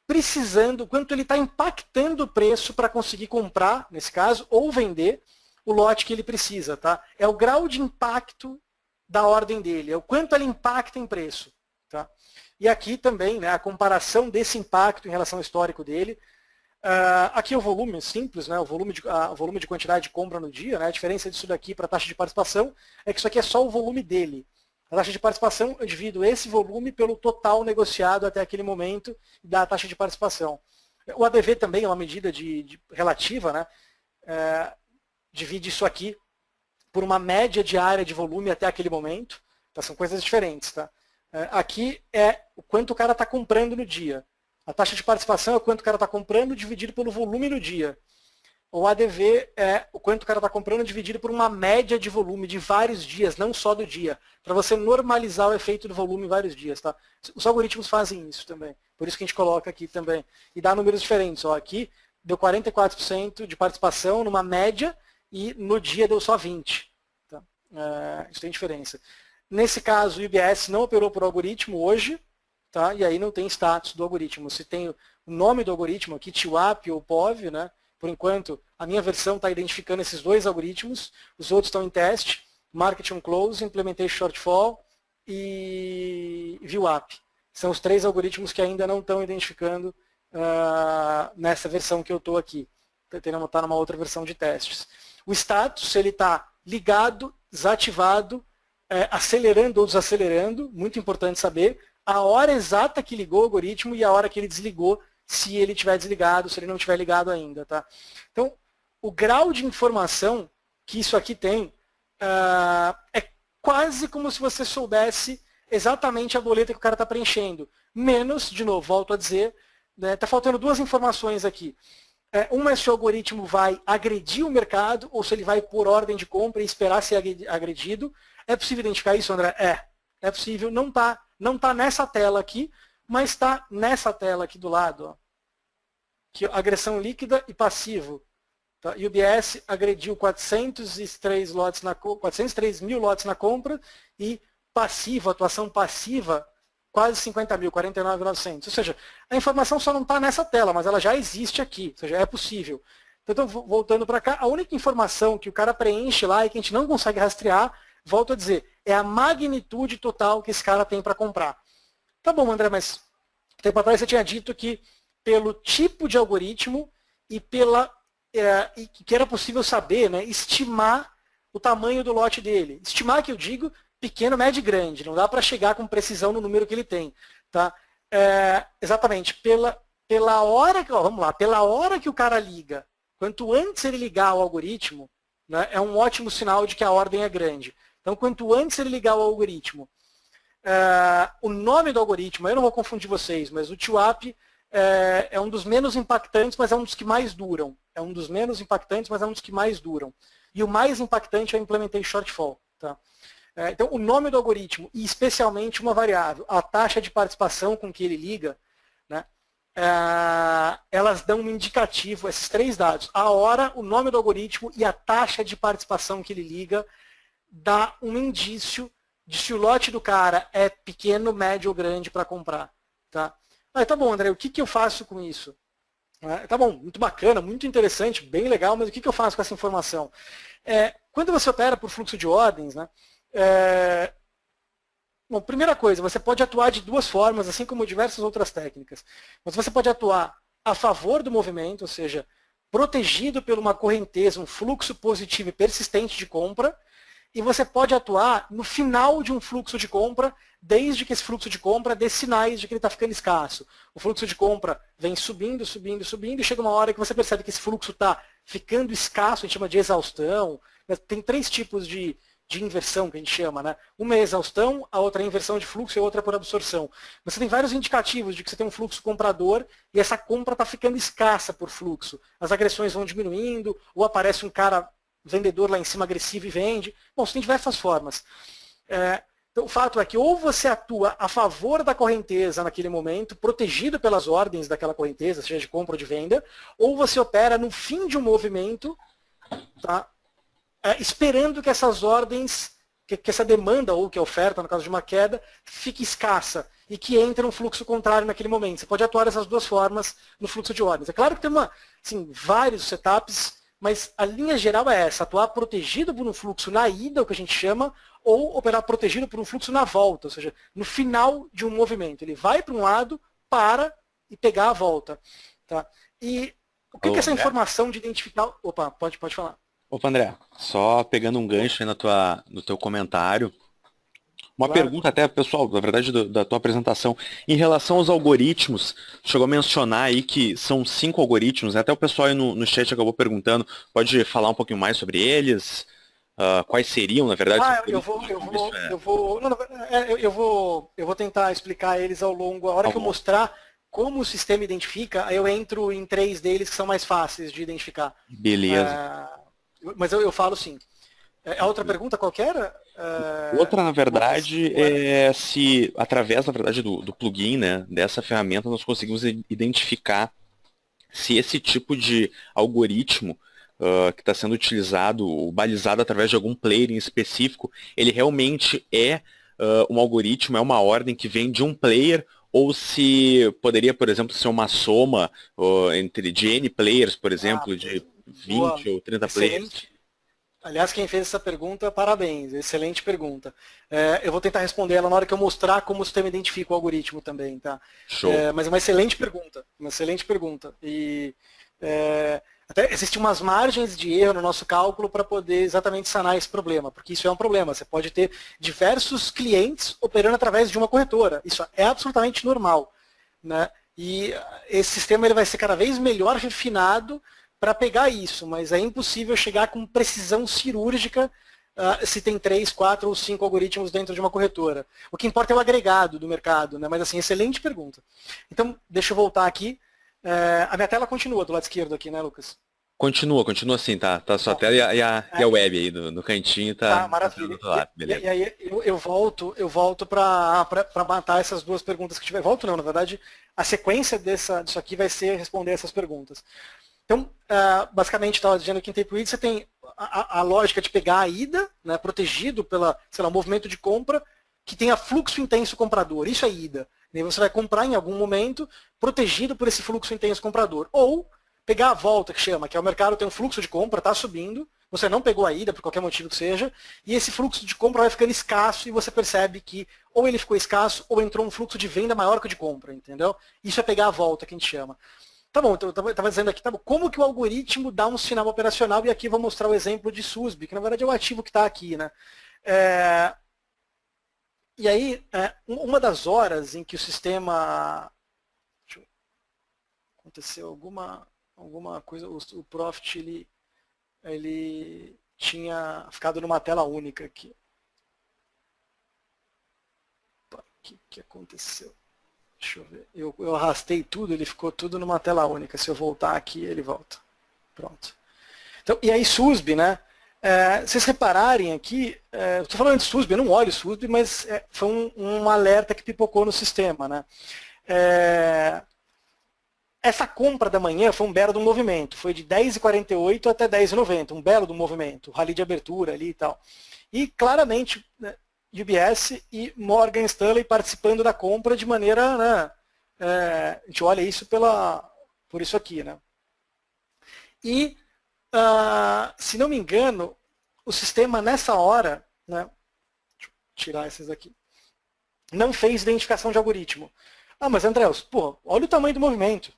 [SPEAKER 1] precisando, o quanto ele está impactando o preço para conseguir comprar, nesse caso, ou vender o lote que ele precisa. Tá? É o grau de impacto da ordem dele, é o quanto ele impacta em preço. Tá? E aqui também, né, a comparação desse impacto em relação ao histórico dele. Aqui o volume simples, né, o volume de quantidade de compra no dia. Né, a diferença disso daqui para a taxa de participação é que isso aqui é só o volume dele. A taxa de participação, eu divido esse volume pelo total negociado até aquele momento e dá a taxa de participação. O ADV também é uma medida relativa, né, divide isso aqui por uma média diária de volume até aquele momento. Tá, são coisas diferentes. Tá? Aqui é o quanto o cara está comprando no dia. A taxa de participação é o quanto o cara está comprando dividido pelo volume no dia. O ADV é o quanto o cara está comprando dividido por uma média de volume de vários dias, não só do dia, para você normalizar o efeito do volume em vários dias. Tá? Os algoritmos fazem isso também, por isso que a gente coloca aqui também. E dá números diferentes. Ó, aqui deu 44% de participação numa média e no dia deu só 20%. Tá? Isso tem diferença. Nesse caso, o IBS não operou por algoritmo hoje, tá? E aí não tem status do algoritmo. Se tem o nome do algoritmo aqui, TWAP ou POV, né? Por enquanto, a minha versão está identificando esses dois algoritmos, os outros estão em teste, Market on Close, Implementation Shortfall e VWAP. São os três algoritmos que ainda não estão identificando nessa versão que eu estou aqui. Está numa outra versão de testes. O status, ele está ligado, desativado, acelerando ou desacelerando, muito importante saber, a hora exata que ligou o algoritmo e a hora que ele desligou, se ele estiver desligado, se ele não estiver ligado ainda. Tá? Então, o grau de informação que isso aqui tem é quase como se você soubesse exatamente a boleta que o cara está preenchendo. Menos, de novo, volto a dizer, está faltando duas informações aqui. Uma é se o algoritmo vai agredir o mercado ou se ele vai por ordem de compra e esperar ser agredido. É possível identificar isso, André? É possível. Não está nessa tela aqui, mas está nessa tela aqui do lado. Ó. Que agressão líquida e passivo. Tá? E o UBS agrediu 403 mil lotes na compra e passivo, atuação passiva, quase 50 mil, 49.900. Ou seja, a informação só não está nessa tela, mas ela já existe aqui, ou seja, é possível. Então, voltando para cá, a única informação que o cara preenche lá e que a gente não consegue rastrear, volto a dizer, é a magnitude total que esse cara tem para comprar. Tá bom, André, mas tempo atrás você tinha dito que pelo tipo de algoritmo e que era possível saber, né, estimar o tamanho do lote dele. Estimar, que eu digo, pequeno, médio e grande. Não dá para chegar com precisão no número que ele tem. Tá? Exatamente. Pela hora que o cara liga, quanto antes ele ligar ao algoritmo, né, é um ótimo sinal de que a ordem é grande. Então, quanto antes ele ligar ao algoritmo, o nome do algoritmo, eu não vou confundir vocês, mas o TWAP é um dos menos impactantes, mas é um dos que mais duram. É um dos menos impactantes, mas é um dos que mais duram. E o mais impactante é o Implementation Shortfall. Tá? Então, o nome do algoritmo, e especialmente uma variável, a taxa de participação com que ele liga, né, elas dão um indicativo, esses três dados, a hora, o nome do algoritmo e a taxa de participação que ele liga, dá um indício de se o lote do cara é pequeno, médio ou grande para comprar. Tá? Tá bom, André, o que eu faço com isso? Tá bom, muito bacana, muito interessante, bem legal, mas o que eu faço com essa informação? Quando você opera por fluxo de ordens, né, Bom, primeira coisa, você pode atuar de duas formas, assim como diversas outras técnicas. Mas você pode atuar a favor do movimento, ou seja, protegido por uma correnteza, um fluxo positivo e persistente de compra, e você pode atuar no final de um fluxo de compra, desde que esse fluxo de compra dê sinais de que ele está ficando escasso. O fluxo de compra vem subindo, subindo, subindo, e chega uma hora que você percebe que esse fluxo está ficando escasso, a gente chama de exaustão. Tem 3 tipos de inversão que a gente chama, né? Uma é exaustão, a outra é inversão de fluxo e a outra é por absorção. Você tem vários indicativos de que você tem um fluxo comprador e essa compra está ficando escassa por fluxo. As agressões vão diminuindo, ou aparece um cara vendedor lá em cima agressivo e vende. Bom, você tem diversas formas. Então, o fato é que ou você atua a favor da correnteza naquele momento, protegido pelas ordens daquela correnteza, seja de compra ou de venda, ou você opera no fim de um movimento, tá? Esperando que essas ordens, que essa demanda ou que a oferta, no caso de uma queda, fique escassa e que entre um fluxo contrário naquele momento. Você pode atuar dessas duas formas no fluxo de ordens. É claro que tem vários setups, mas a linha geral é essa, atuar protegido por um fluxo na ida, o que a gente chama, ou operar protegido por um fluxo na volta, ou seja, no final de um movimento. Ele vai para um lado, para e pegar a volta. Tá? E o que é essa informação de identificar... Opa, pode falar.
[SPEAKER 2] Opa, André, só pegando um gancho aí no teu comentário, uma
[SPEAKER 1] Claro.
[SPEAKER 2] pergunta até, pessoal, na verdade, da tua apresentação, em relação aos algoritmos, chegou a mencionar aí que são 5 algoritmos, né? Até o pessoal aí no chat acabou perguntando, pode falar um pouquinho mais sobre eles? Quais seriam, na verdade?
[SPEAKER 1] Eu vou tentar explicar eles ao longo, a hora que eu mostrar como o sistema identifica, aí eu entro em 3 deles que são mais fáceis de identificar.
[SPEAKER 2] Beleza.
[SPEAKER 1] Mas eu falo sim. A outra pergunta qualquer?
[SPEAKER 2] Outra, na verdade, é se, através, na verdade, do plugin, né, dessa ferramenta, nós conseguimos identificar se esse tipo de algoritmo que está sendo utilizado, ou balizado através de algum player em específico, ele realmente é um algoritmo, é uma ordem que vem de um player, ou se poderia, por exemplo, ser uma soma de N players, por exemplo, de 20 ou 30 players.
[SPEAKER 1] Aliás, quem fez essa pergunta, parabéns, excelente pergunta. Eu vou tentar responder ela na hora que eu mostrar como o sistema identifica o algoritmo também, tá?
[SPEAKER 2] Show.
[SPEAKER 1] Mas é uma excelente pergunta. E até existem umas margens de erro no nosso cálculo para poder exatamente sanar esse problema, porque isso é um problema. Você pode ter diversos clientes operando através de uma corretora. Isso é absolutamente normal, né? E esse sistema ele vai ser cada vez melhor refinado para pegar isso, mas é impossível chegar com precisão cirúrgica se tem 3, 4 ou 5 algoritmos dentro de uma corretora. O que importa é o agregado do mercado, né? Mas assim, excelente pergunta. Então, deixa eu voltar aqui. A minha tela continua do lado esquerdo aqui, né, Lucas?
[SPEAKER 2] Continua assim, tá só a tela e a web aí no cantinho tá.
[SPEAKER 1] Maravilha.
[SPEAKER 2] Do outro lado, beleza.
[SPEAKER 1] E aí eu volto para matar essas duas perguntas que tiver. Volto não, na verdade, a sequência disso aqui vai ser responder essas perguntas. Então, basicamente, estava dizendo que em Tape Read você tem a lógica de pegar a ida, né, protegido pelo movimento de compra, que tenha fluxo intenso comprador. Isso é ida. E aí você vai comprar em algum momento, protegido por esse fluxo intenso comprador. Ou pegar a volta, que chama, que é o mercado tem um fluxo de compra, está subindo, você não pegou a ida, por qualquer motivo que seja, e esse fluxo de compra vai ficando escasso e você percebe que ou ele ficou escasso ou entrou um fluxo de venda maior que o de compra, entendeu? Isso é pegar a volta, que a gente chama. Tá bom, então eu estava dizendo aqui, tá bom, como que o algoritmo dá um sinal operacional, e aqui eu vou mostrar o exemplo de SUSB, que na verdade é o ativo que está aqui, né? E aí, uma das horas em que o sistema... Aconteceu alguma coisa, o Profit ele tinha ficado numa tela única aqui. O que aconteceu? Deixa eu ver. Eu arrastei tudo, ele ficou tudo numa tela única. Se eu voltar aqui, ele volta. Pronto. Então, e aí SUSB, né? Vocês repararem aqui, estou falando de SUSB, eu não olho SUSB, mas foi um alerta que pipocou no sistema, né? Essa compra da manhã foi um belo do movimento, foi de 10,48 até 10,90, um belo do movimento, rally de abertura ali e tal. E claramente, né, UBS e Morgan Stanley participando da compra de maneira, né, a gente olha isso por isso aqui, né? E, se não me engano, o sistema nessa hora, né, deixa eu tirar esses aqui, não fez identificação de algoritmo. Ah, mas Andréus, pô, olha o tamanho do movimento.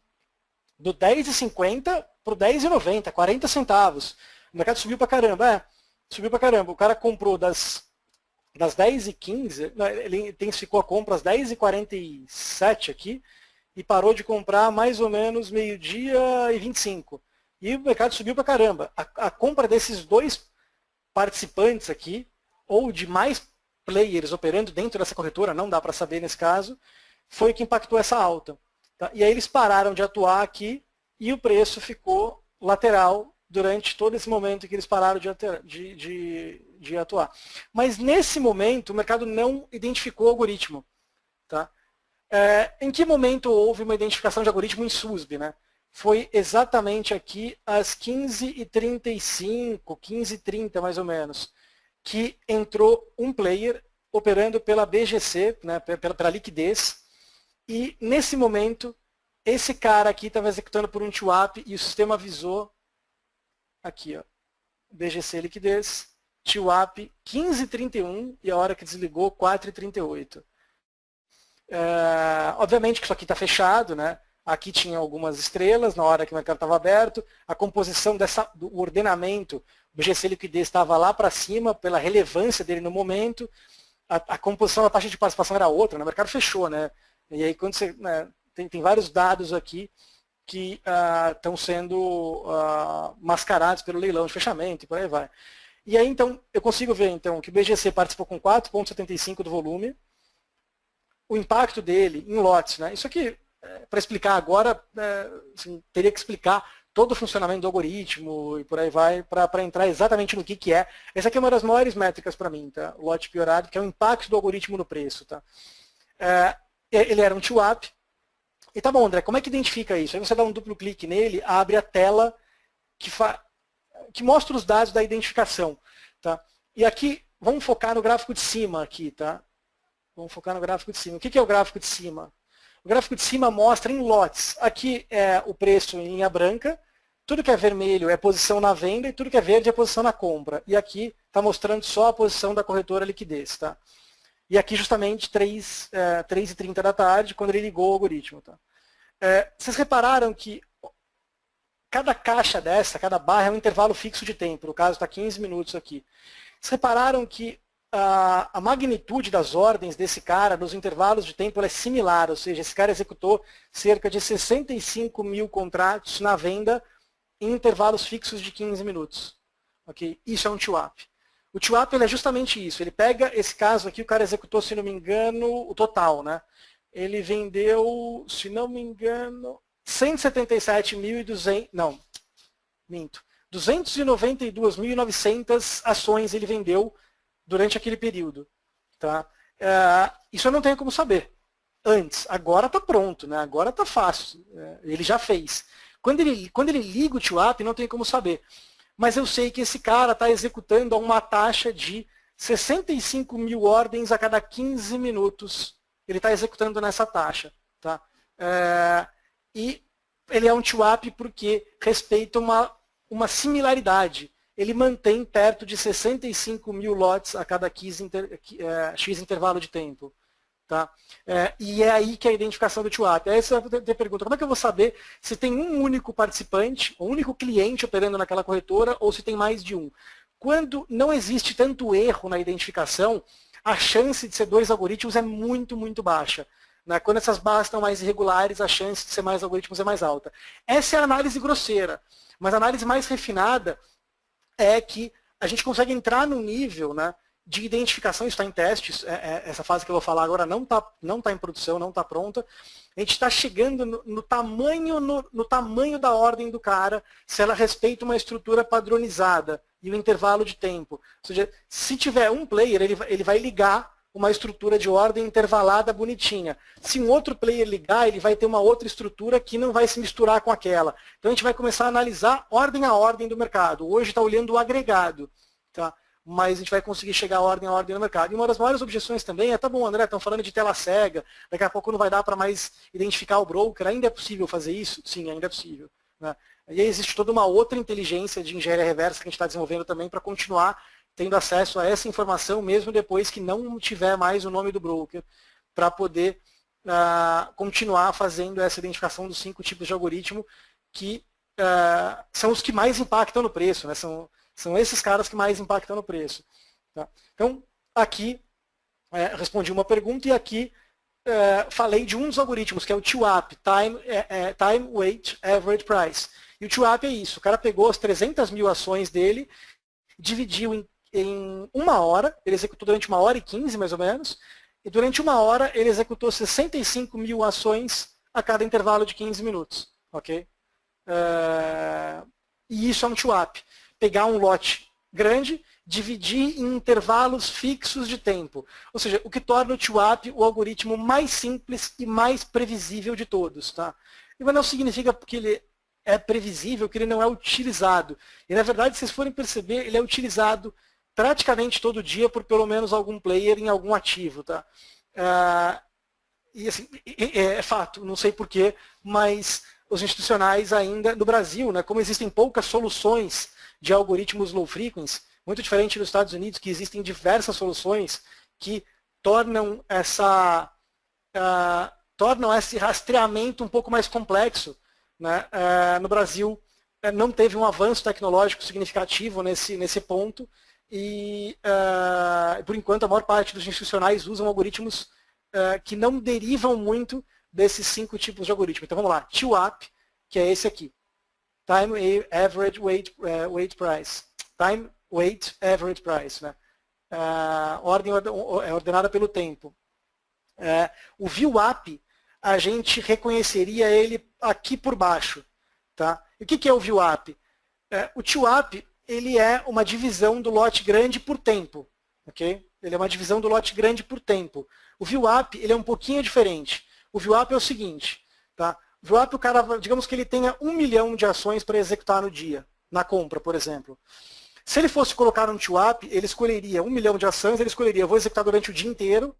[SPEAKER 1] Do 10,50 para o 10,90, 40 centavos. O mercado subiu pra caramba. Subiu pra caramba. O cara comprou das 10h15, ele intensificou a compra às 10h47 aqui, e parou de comprar mais ou menos meio-dia e 25. E o mercado subiu pra caramba. A compra desses dois participantes aqui, ou de mais players operando dentro dessa corretora, não dá para saber nesse caso, foi o que impactou essa alta. Tá? E aí eles pararam de atuar aqui e o preço ficou lateral durante todo esse momento que eles pararam de atuar. Mas nesse momento o mercado não identificou o algoritmo. Tá? Em que momento houve uma identificação de algoritmo em SUSB? Né? Foi exatamente aqui às 15h35, 15h30 mais ou menos, que entrou um player operando pela BGC, né, pela liquidez, e nesse momento esse cara aqui estava executando por um TWAP e o sistema avisou aqui, ó, BGC liquidez, TWAP 15h31 e a hora que desligou 4h38. Obviamente que isso aqui está fechado, né? Aqui tinha algumas estrelas na hora que o mercado estava aberto, a composição do ordenamento, o BGC liquidez estava lá para cima pela relevância dele no momento, a composição da taxa de participação era outra, né? O mercado fechou, né? E aí quando você, né, tem vários dados aqui que estão sendo mascarados pelo leilão de fechamento e por aí vai. E aí então eu consigo ver então que o BGC participou com 4,75 do volume, o impacto dele em lotes, né? Isso aqui, para explicar agora, assim, teria que explicar todo o funcionamento do algoritmo e por aí vai, para entrar exatamente no que é. Essa aqui é uma das maiores métricas para mim, tá? O lote piorado, que é o impacto do algoritmo no preço. Tá? Ele era um TWAP. E tá bom, André, como é que identifica isso? Aí você dá um duplo clique nele, abre a tela que mostra os dados da identificação. Tá? E aqui, vamos focar no gráfico de cima aqui, tá? Vamos focar no gráfico de cima. O que é o gráfico de cima? O gráfico de cima mostra em lotes. Aqui é o preço em linha branca, tudo que é vermelho é posição na venda e tudo que é verde é posição na compra. E aqui está mostrando só a posição da corretora liquidez. Tá? E aqui justamente 3h30 da tarde, quando ele ligou o algoritmo. Tá? Vocês repararam que cada caixa dessa, cada barra é um intervalo fixo de tempo. No caso está 15 minutos aqui. Vocês repararam que a magnitude das ordens desse cara nos intervalos de tempo é similar, ou seja, esse cara executou cerca de 65 mil contratos na venda em intervalos fixos de 15 minutos. Okay? Isso é um TWAP. O TWAP ele é justamente isso, ele pega esse caso aqui, o cara executou, se não me engano, o total. Né? Ele vendeu, se não me engano, 177.200, não, minto, 292.900 ações ele vendeu durante aquele período. Tá? Isso eu não tenho como saber. Antes, agora está pronto, né? Agora está fácil. Ele já fez. Quando ele liga o TWAP, não tem como saber. Mas eu sei que esse cara está executando a uma taxa de 65 mil ordens a cada 15 minutos. Ele está executando nessa taxa. Tá? E ele é um TWAP porque respeita uma similaridade. Ele mantém perto de 65 mil lotes a cada X intervalo de tempo. Tá? E é aí que é a identificação do TWAP. Aí você vai ter pergunta, como é que eu vou saber se tem um único participante, um único cliente operando naquela corretora, ou se tem mais de um? Quando não existe tanto erro na identificação, a chance de ser dois algoritmos é muito, muito baixa. Né? Quando essas barras estão mais irregulares, a chance de ser mais algoritmos é mais alta. Essa é a análise grosseira. Mas a análise mais refinada é que a gente consegue entrar no nível, né, de identificação, isso está em testes, essa fase que eu vou falar agora não tá em produção, não está pronta. A gente está chegando no tamanho da ordem do cara, se ela respeita uma estrutura padronizada e o intervalo de tempo. Ou seja, se tiver um player, ele vai ligar uma estrutura de ordem intervalada bonitinha. Se um outro player ligar, ele vai ter uma outra estrutura que não vai se misturar com aquela. Então a gente vai começar a analisar ordem a ordem do mercado. Hoje está olhando o agregado, tá? Mas a gente vai conseguir chegar a ordem no mercado. E uma das maiores objeções também é, tá bom, André, estão falando de tela cega, daqui a pouco não vai dar para mais identificar o broker. Ainda é possível fazer isso? Sim, ainda é possível. Né? E aí existe toda uma outra inteligência de engenharia reversa que a gente está desenvolvendo também para continuar tendo acesso a essa informação mesmo depois que não tiver mais o nome do broker. para poder continuar fazendo essa identificação dos 5 tipos de algoritmo que são os que mais impactam no preço, né? São esses caras que mais impactam no preço. Tá? Então, aqui respondi uma pergunta e aqui falei de um dos algoritmos, que é o TWAP, Time, Weight, Average Price. E o TWAP é isso, o cara pegou as 300 mil ações dele, dividiu em 1 hora, ele executou durante 1h15 mais ou menos, e durante 1 hora ele executou 65 mil ações a cada intervalo de 15 minutos. Ok? E isso é um TWAP. Pegar um lote grande, dividir em intervalos fixos de tempo. Ou seja, o que torna o TWAP o algoritmo mais simples e mais previsível de todos. Tá? E não significa que ele é previsível, que ele não é utilizado. E na verdade, se vocês forem perceber, ele é utilizado praticamente todo dia por pelo menos algum player em algum ativo. Tá? E assim, é fato, não sei porquê, mas os institucionais ainda, no Brasil, né, como existem poucas soluções de algoritmos low frequency, muito diferente dos Estados Unidos, que existem diversas soluções que tornam esse rastreamento um pouco mais complexo. Né? No Brasil, não teve um avanço tecnológico significativo nesse ponto, e, por enquanto, a maior parte dos institucionais usam algoritmos que não derivam muito desses 5 tipos de algoritmo. Então, vamos lá. TWAP, que é esse aqui. Time, Average, Weight, Price. Time, Weight, Average Price. Né? Ordem é ordenada pelo tempo. O VWAP, a gente reconheceria ele aqui por baixo. Tá? E o que é o VWAP? O TWAP, ele é uma divisão do lote grande por tempo. Okay? Ele é uma divisão do lote grande por tempo. O VWAP, ele é um pouquinho diferente. O VWAP é o seguinte, tá? O VWAP, o cara, digamos que ele tenha 1 milhão de ações para executar no dia, na compra, por exemplo. Se ele fosse colocar um TWAP, ele escolheria 1 milhão de ações, ele escolheria, vou executar durante o dia inteiro, o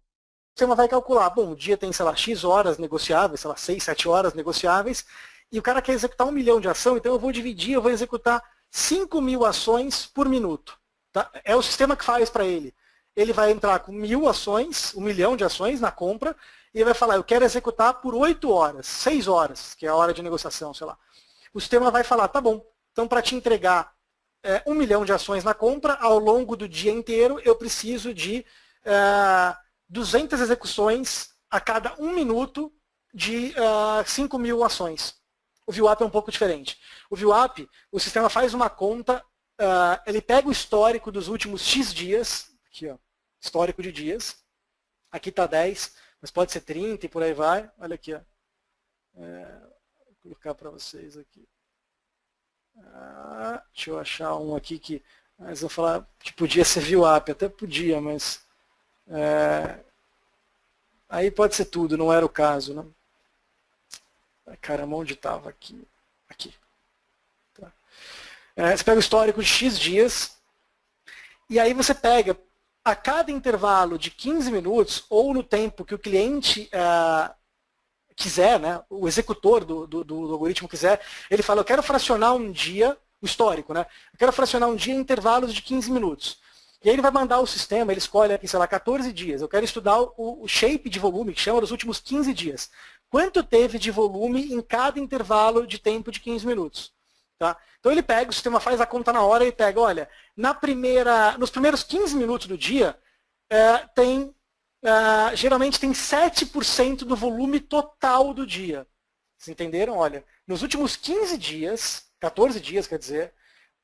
[SPEAKER 1] sistema vai calcular, bom, o dia tem, sei lá, X horas negociáveis, sei lá, 6, 7 horas negociáveis, e o cara quer executar 1 milhão de ações, então eu vou dividir, eu vou executar 5 mil ações por minuto. Tá? É o sistema que faz para ele. Ele vai entrar com 1.000 ações, 1 milhão de ações na compra, e ele vai falar, eu quero executar por 8 horas, 6 horas, que é a hora de negociação, sei lá. O sistema vai falar, tá bom, então para te entregar 1 milhão de ações na compra, ao longo do dia inteiro, eu preciso de 200 execuções a cada 1 minuto de 5 mil ações. O VWAP é um pouco diferente. O VWAP, o sistema faz uma conta, ele pega o histórico dos últimos X dias, aqui ó, histórico de dias, aqui está 10, mas pode ser 30 e por aí vai. Olha aqui, ó. Vou colocar para vocês aqui. Deixa eu achar um aqui que eles vão falar que podia ser VWAP, até podia, mas aí pode ser tudo, não era o caso, né? Caramba, onde estava aqui? Aqui. Tá. Você pega o histórico de X dias, e aí você pega a cada intervalo de 15 minutos, ou no tempo que o cliente quiser, né, o executor do algoritmo quiser, ele fala, eu quero fracionar um dia, o histórico, né? Eu quero fracionar um dia em intervalos de 15 minutos. E aí ele vai mandar o sistema, ele escolhe aqui, sei lá, 14 dias. Eu quero estudar o shape de volume, que chama dos últimos 15 dias. Quanto teve de volume em cada intervalo de tempo de 15 minutos? Tá? Então ele pega, o sistema faz a conta na hora e pega, olha, nos primeiros 15 minutos do dia, geralmente tem 7% do volume total do dia. Vocês entenderam? Olha, nos últimos 15 dias, 14 dias quer dizer,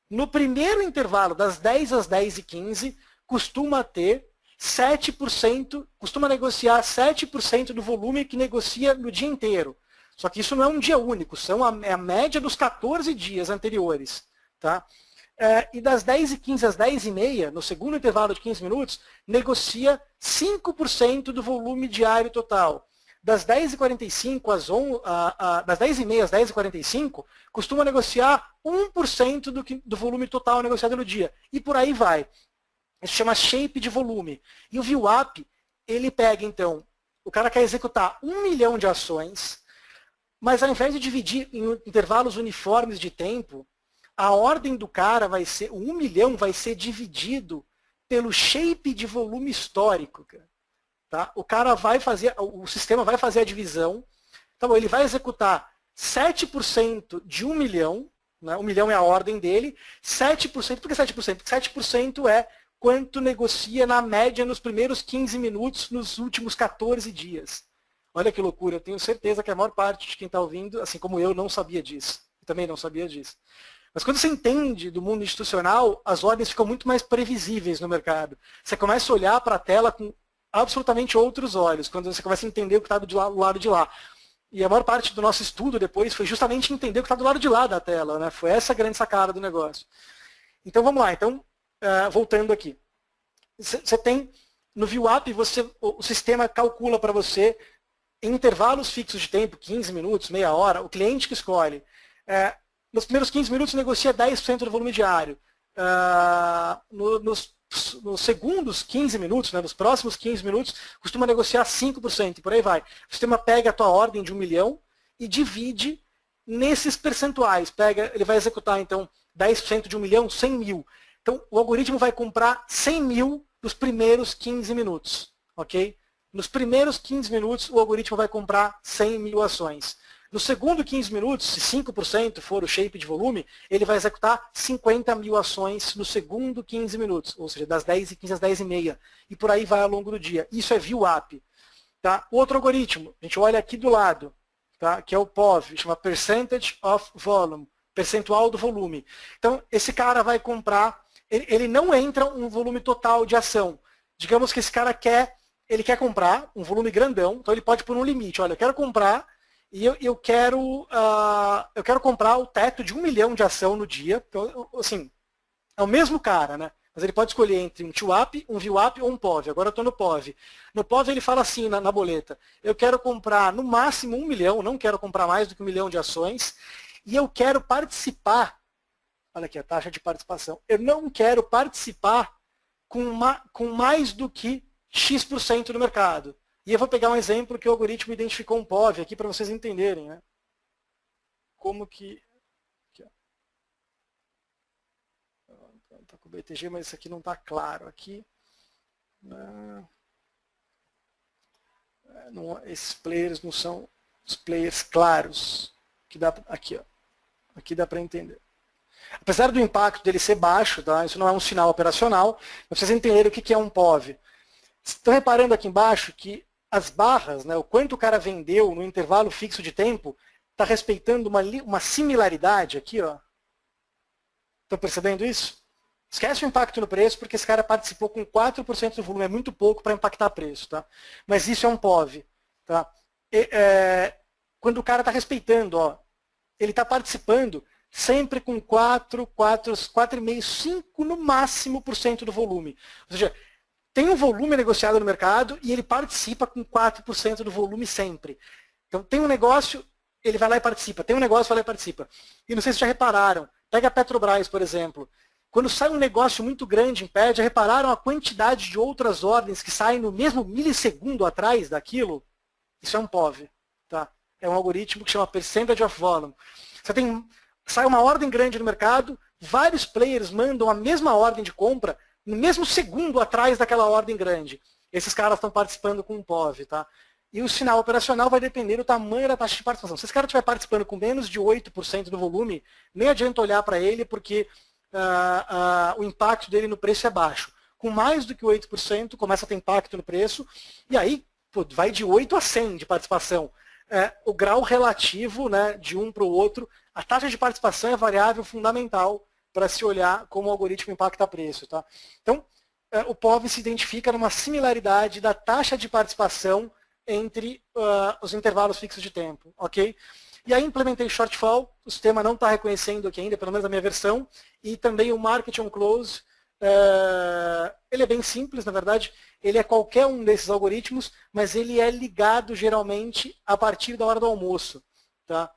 [SPEAKER 1] no primeiro intervalo, das 10 às 10h15, costuma ter 7%, costuma negociar 7% do volume que negocia no dia inteiro. Só que isso não é um dia único, é a média dos 14 dias anteriores. Tá? E das 10h15 às 10h30, no segundo intervalo de 15 minutos, negocia 5% do volume diário total. Das 10h45 das 10h30 às 10h45, costuma negociar 1% do volume total negociado no dia. E por aí vai. Isso chama shape de volume. E o VWAP, ele pega, então, o cara quer executar 1 milhão de ações, mas ao invés de dividir em intervalos uniformes de tempo, a ordem do cara vai ser, o 1 milhão vai ser dividido pelo shape de volume histórico. Cara. Tá? O sistema vai fazer a divisão, tá bom, ele vai executar 7% de 1 milhão, né? 1 milhão é a ordem dele, 7%, por que 7%? Porque 7% é quanto negocia na média nos primeiros 15 minutos nos últimos 14 dias. Olha que loucura, eu tenho certeza que a maior parte de quem está ouvindo, assim como eu, não sabia disso. Eu também não sabia disso. Mas quando você entende do mundo institucional, as ordens ficam muito mais previsíveis no mercado. Você começa a olhar para a tela com absolutamente outros olhos, quando você começa a entender o que está do lado de lá. E a maior parte do nosso estudo depois foi justamente entender o que está do lado de lá da tela, né? Foi essa a grande sacada do negócio. Então vamos lá, então, voltando aqui. Você tem, no ViewApp, o sistema calcula para você, em intervalos fixos de tempo, 15 minutos, meia hora, o cliente que escolhe. Nos primeiros 15 minutos negocia 10% do volume diário. Nos segundos 15 minutos, né, nos próximos 15 minutos, costuma negociar 5%, e por aí vai. O sistema pega a tua ordem de 1 milhão e divide nesses percentuais. Ele vai executar, então, 10% de 1 milhão, 100 mil. Então, o algoritmo vai comprar 100 mil nos primeiros 15 minutos. Ok? Nos primeiros 15 minutos, o algoritmo vai comprar 100 mil ações. No segundo 15 minutos, se 5% for o shape de volume, ele vai executar 50 mil ações no segundo 15 minutos, ou seja, das 10h15 às 10h30. E por aí vai ao longo do dia. Isso é ViewApp. Tá? Outro algoritmo, a gente olha aqui do lado, tá? Que é o POV, chama Percentage of Volume, percentual do volume. Então, esse cara vai comprar, ele não entra um volume total de ação. Digamos que esse cara quer comprar um volume grandão, então ele pode pôr um limite. Olha, eu quero comprar e eu quero comprar o teto de 1 milhão de ação no dia. Então, assim, é o mesmo cara, né? Mas ele pode escolher entre um TWAP, um VWAP ou um POV. Agora eu estou no POV. No POV ele fala assim na boleta, eu quero comprar no máximo 1 milhão, não quero comprar mais do que 1 milhão de ações, e eu quero participar, olha aqui a taxa de participação, eu não quero participar com mais do que X% do mercado. E eu vou pegar um exemplo que o algoritmo identificou um POV aqui para vocês entenderem, né? Como que... Está com o BTG, mas isso aqui não está claro. Aqui, esses players não são os players claros. Aqui dá para entender. Apesar do impacto dele ser baixo, tá? Isso não é um sinal operacional, mas vocês entenderem o que é um POV. Estão reparando aqui embaixo que as barras, né, o quanto o cara vendeu no intervalo fixo de tempo, está respeitando uma similaridade aqui. Ó. Estão percebendo isso? Esquece o impacto no preço, porque esse cara participou com 4% do volume, é muito pouco para impactar preço. Tá? Mas isso é um POV. Tá? Quando o cara está respeitando, ó, ele está participando sempre com 4,5%, 5% no máximo por cento do volume. Ou seja, tem um volume negociado no mercado e ele participa com 4% do volume sempre. Então tem um negócio, ele vai lá e participa. Tem um negócio, vai lá e participa. E não sei se já repararam, pega a Petrobras, por exemplo. Quando sai um negócio muito grande em pé, já repararam a quantidade de outras ordens que saem no mesmo milissegundo atrás daquilo? Isso é um POV. Tá? É um algoritmo que chama Percentage of Volume. Sai uma ordem grande no mercado, vários players mandam a mesma ordem de compra no mesmo segundo atrás daquela ordem grande. Esses caras estão participando com um POV. Tá? E o sinal operacional vai depender do tamanho da taxa de participação. Se esse cara estiver participando com menos de 8% do volume, nem adianta olhar para ele, porque o impacto dele no preço é baixo. Com mais do que 8%, começa a ter impacto no preço, e aí vai de 8 a 100 de participação. O grau relativo, né, de um para o outro, a taxa de participação é variável fundamental para se olhar como o algoritmo impacta preço. Tá? Então, o POV se identifica numa similaridade da taxa de participação entre os intervalos fixos de tempo. Okay? E aí implementei Shortfall, o sistema não está reconhecendo aqui ainda, pelo menos a minha versão, e também o Market on Close. Ele é bem simples, na verdade, ele é qualquer um desses algoritmos, mas ele é ligado geralmente a partir da hora do almoço. Tá?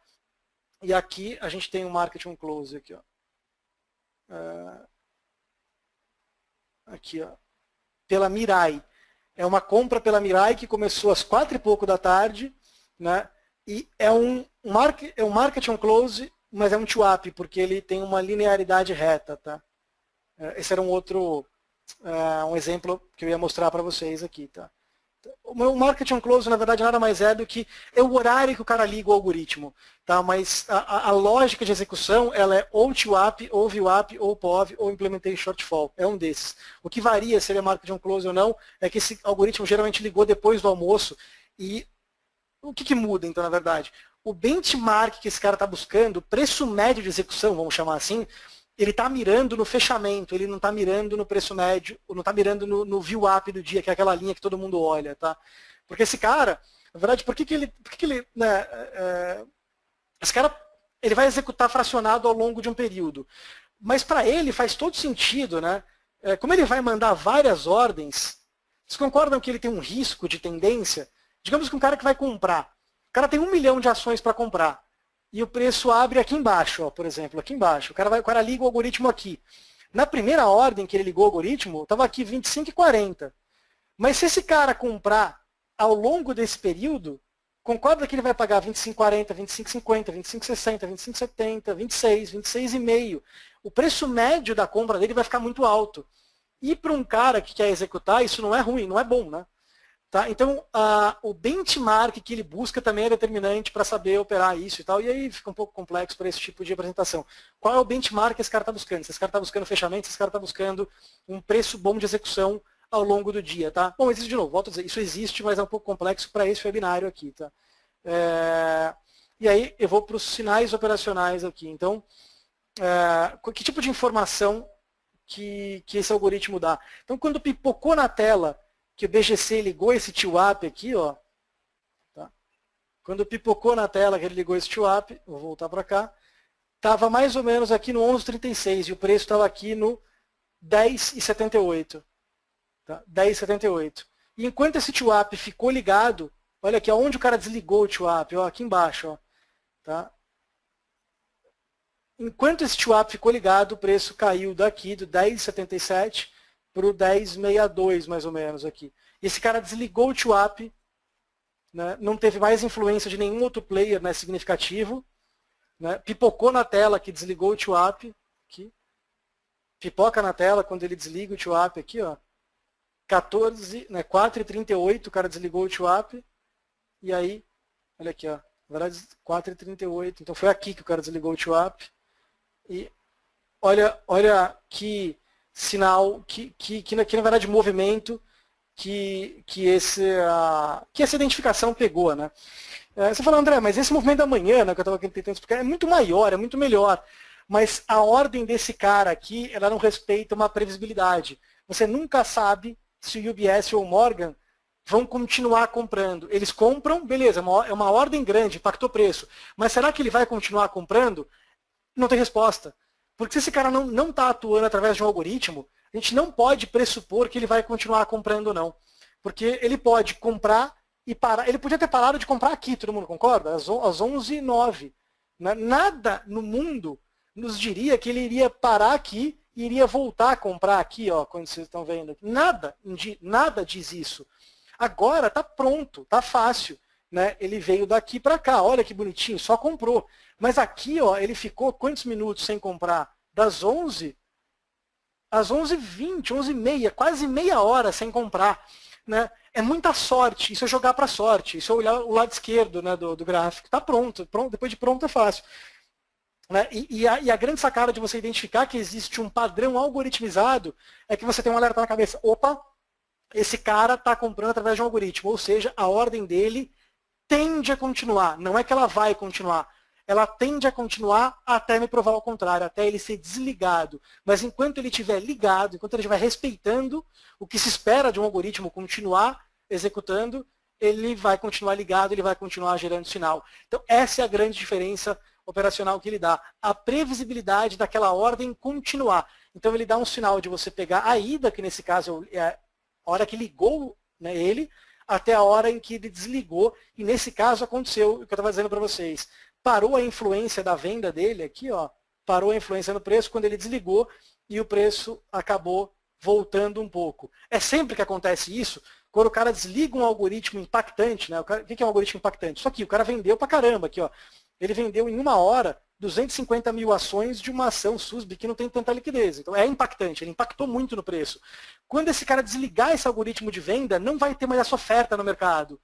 [SPEAKER 1] E aqui a gente tem o Market on Close. Aqui, ó. Aqui, ó, pela Mirai. É uma compra pela Mirai que começou às 4 e pouco da tarde, né? E é um Market on Close, mas é um TWAP, porque ele tem uma linearidade reta. Tá? Esse era um exemplo que eu ia mostrar para vocês aqui. Tá? O market on close, na verdade, nada mais é do que o horário que o cara liga o algoritmo. Tá? Mas a lógica de execução, ela é ou TWAP, ou VWAP, ou POV, ou Implementation Shortfall. É um desses. O que varia se ele é market on close ou não, é que esse algoritmo geralmente ligou depois do almoço. E o que muda, então, na verdade? O benchmark que esse cara está buscando, o preço médio de execução, vamos chamar assim, ele está mirando no fechamento, ele não está mirando no preço médio, ou não está mirando no VWAP do dia, que é aquela linha que todo mundo olha, tá? Porque esse cara, na verdade, por que ele né, esse cara, ele vai executar fracionado ao longo de um período. Mas para ele faz todo sentido, né? Como ele vai mandar várias ordens, vocês concordam que ele tem um risco de tendência? Digamos que um cara que vai comprar, o cara tem 1 milhão de ações para comprar, e o preço abre aqui embaixo, ó, por exemplo, aqui embaixo. O cara liga o algoritmo aqui. Na primeira ordem que ele ligou o algoritmo, estava aqui 25,40. Mas se esse cara comprar ao longo desse período, concorda que ele vai pagar 25,40, 25,50, 25,60, 25,70, 26, 26,5. O preço médio da compra dele vai ficar muito alto. E para um cara que quer executar, isso não é ruim, não é bom, né? Tá? Então, o benchmark que ele busca também é determinante para saber operar isso e tal, e aí fica um pouco complexo para esse tipo de apresentação. Qual é o benchmark que esse cara está buscando? Se esse cara está buscando fechamento, se esse cara está buscando um preço bom de execução ao longo do dia, tá? Bom, existe de novo, volto a dizer, isso existe, mas é um pouco complexo para esse webinário aqui, tá? E aí eu vou para os sinais operacionais aqui. Então, que tipo de informação que esse algoritmo dá? Então, quando pipocou na tela que o BGC ligou esse TWAP aqui, ó, tá? Quando pipocou na tela que ele ligou esse TWAP, vou voltar para cá, estava mais ou menos aqui no 11,36 e o preço estava aqui no 10,78. Tá? 10,78. E enquanto esse TWAP ficou ligado, olha aqui, onde o cara desligou o TWAP, ó, aqui embaixo, ó, tá? Enquanto esse TWAP ficou ligado, o preço caiu daqui do 10,77 para o 10,62 mais ou menos aqui. E esse cara desligou o TWAP, né, não teve mais influência de nenhum outro player, né, significativo, né, pipocou na tela que desligou o TWAP, aqui, pipoca na tela quando ele desliga o TWAP aqui, ó, 4,38 o cara desligou o TWAP, e aí, olha aqui, ó, na verdade 4,38, então foi aqui que o cara desligou o TWAP, e olha que sinal, que na verdade movimento que essa identificação pegou, né? Você fala, André, mas esse movimento da manhã, né, que eu estava tentando explicar, é muito maior, é muito melhor, mas a ordem desse cara aqui, ela não respeita uma previsibilidade. Você nunca sabe se o UBS ou o Morgan vão continuar comprando. Eles compram, beleza, é uma ordem grande, impactou o preço, mas será que ele vai continuar comprando? Não tem resposta. Porque se esse cara não está atuando através de um algoritmo, a gente não pode pressupor que ele vai continuar comprando ou não. Porque ele pode comprar e parar. Ele podia ter parado de comprar aqui, todo mundo concorda? Às 11h09. Nada no mundo nos diria que ele iria parar aqui e iria voltar a comprar aqui, ó, quando vocês estão vendo aqui. Nada diz isso. Agora está pronto, está fácil. Né? Ele veio daqui para cá, olha que bonitinho, só comprou. Mas aqui, ó, ele ficou quantos minutos sem comprar? Das 11 às 11h20, 11h30, quase meia hora sem comprar. Né? É muita sorte, isso é jogar para sorte, isso é olhar o lado esquerdo, né, do gráfico. Está pronto, depois de pronto é fácil. Né? E a grande sacada de você identificar que existe um padrão algoritmizado é que você tem um alerta na cabeça. Opa, esse cara está comprando através de um algoritmo, ou seja, a ordem dele tende a continuar, não é que ela vai continuar, ela tende a continuar até me provar o contrário, até ele ser desligado. Mas enquanto ele estiver ligado, enquanto ele estiver respeitando o que se espera de um algoritmo continuar executando, ele vai continuar ligado, ele vai continuar gerando sinal. Então essa é a grande diferença operacional que ele dá, a previsibilidade daquela ordem continuar. Então ele dá um sinal de você pegar a ida, que nesse caso é a hora que ligou, né, ele, até a hora em que ele desligou, e nesse caso aconteceu o que eu estava dizendo para vocês. Parou a influência da venda dele aqui, ó, parou a influência no preço quando ele desligou e o preço acabou voltando um pouco. É sempre que acontece isso, quando o cara desliga um algoritmo impactante, né? O que é um algoritmo impactante? Isso aqui, o cara vendeu pra caramba aqui, ó. Ele vendeu em 1 hora 250 mil ações de uma ação SUSB que não tem tanta liquidez. Então é impactante, ele impactou muito no preço. Quando esse cara desligar esse algoritmo de venda, não vai ter mais essa oferta no mercado.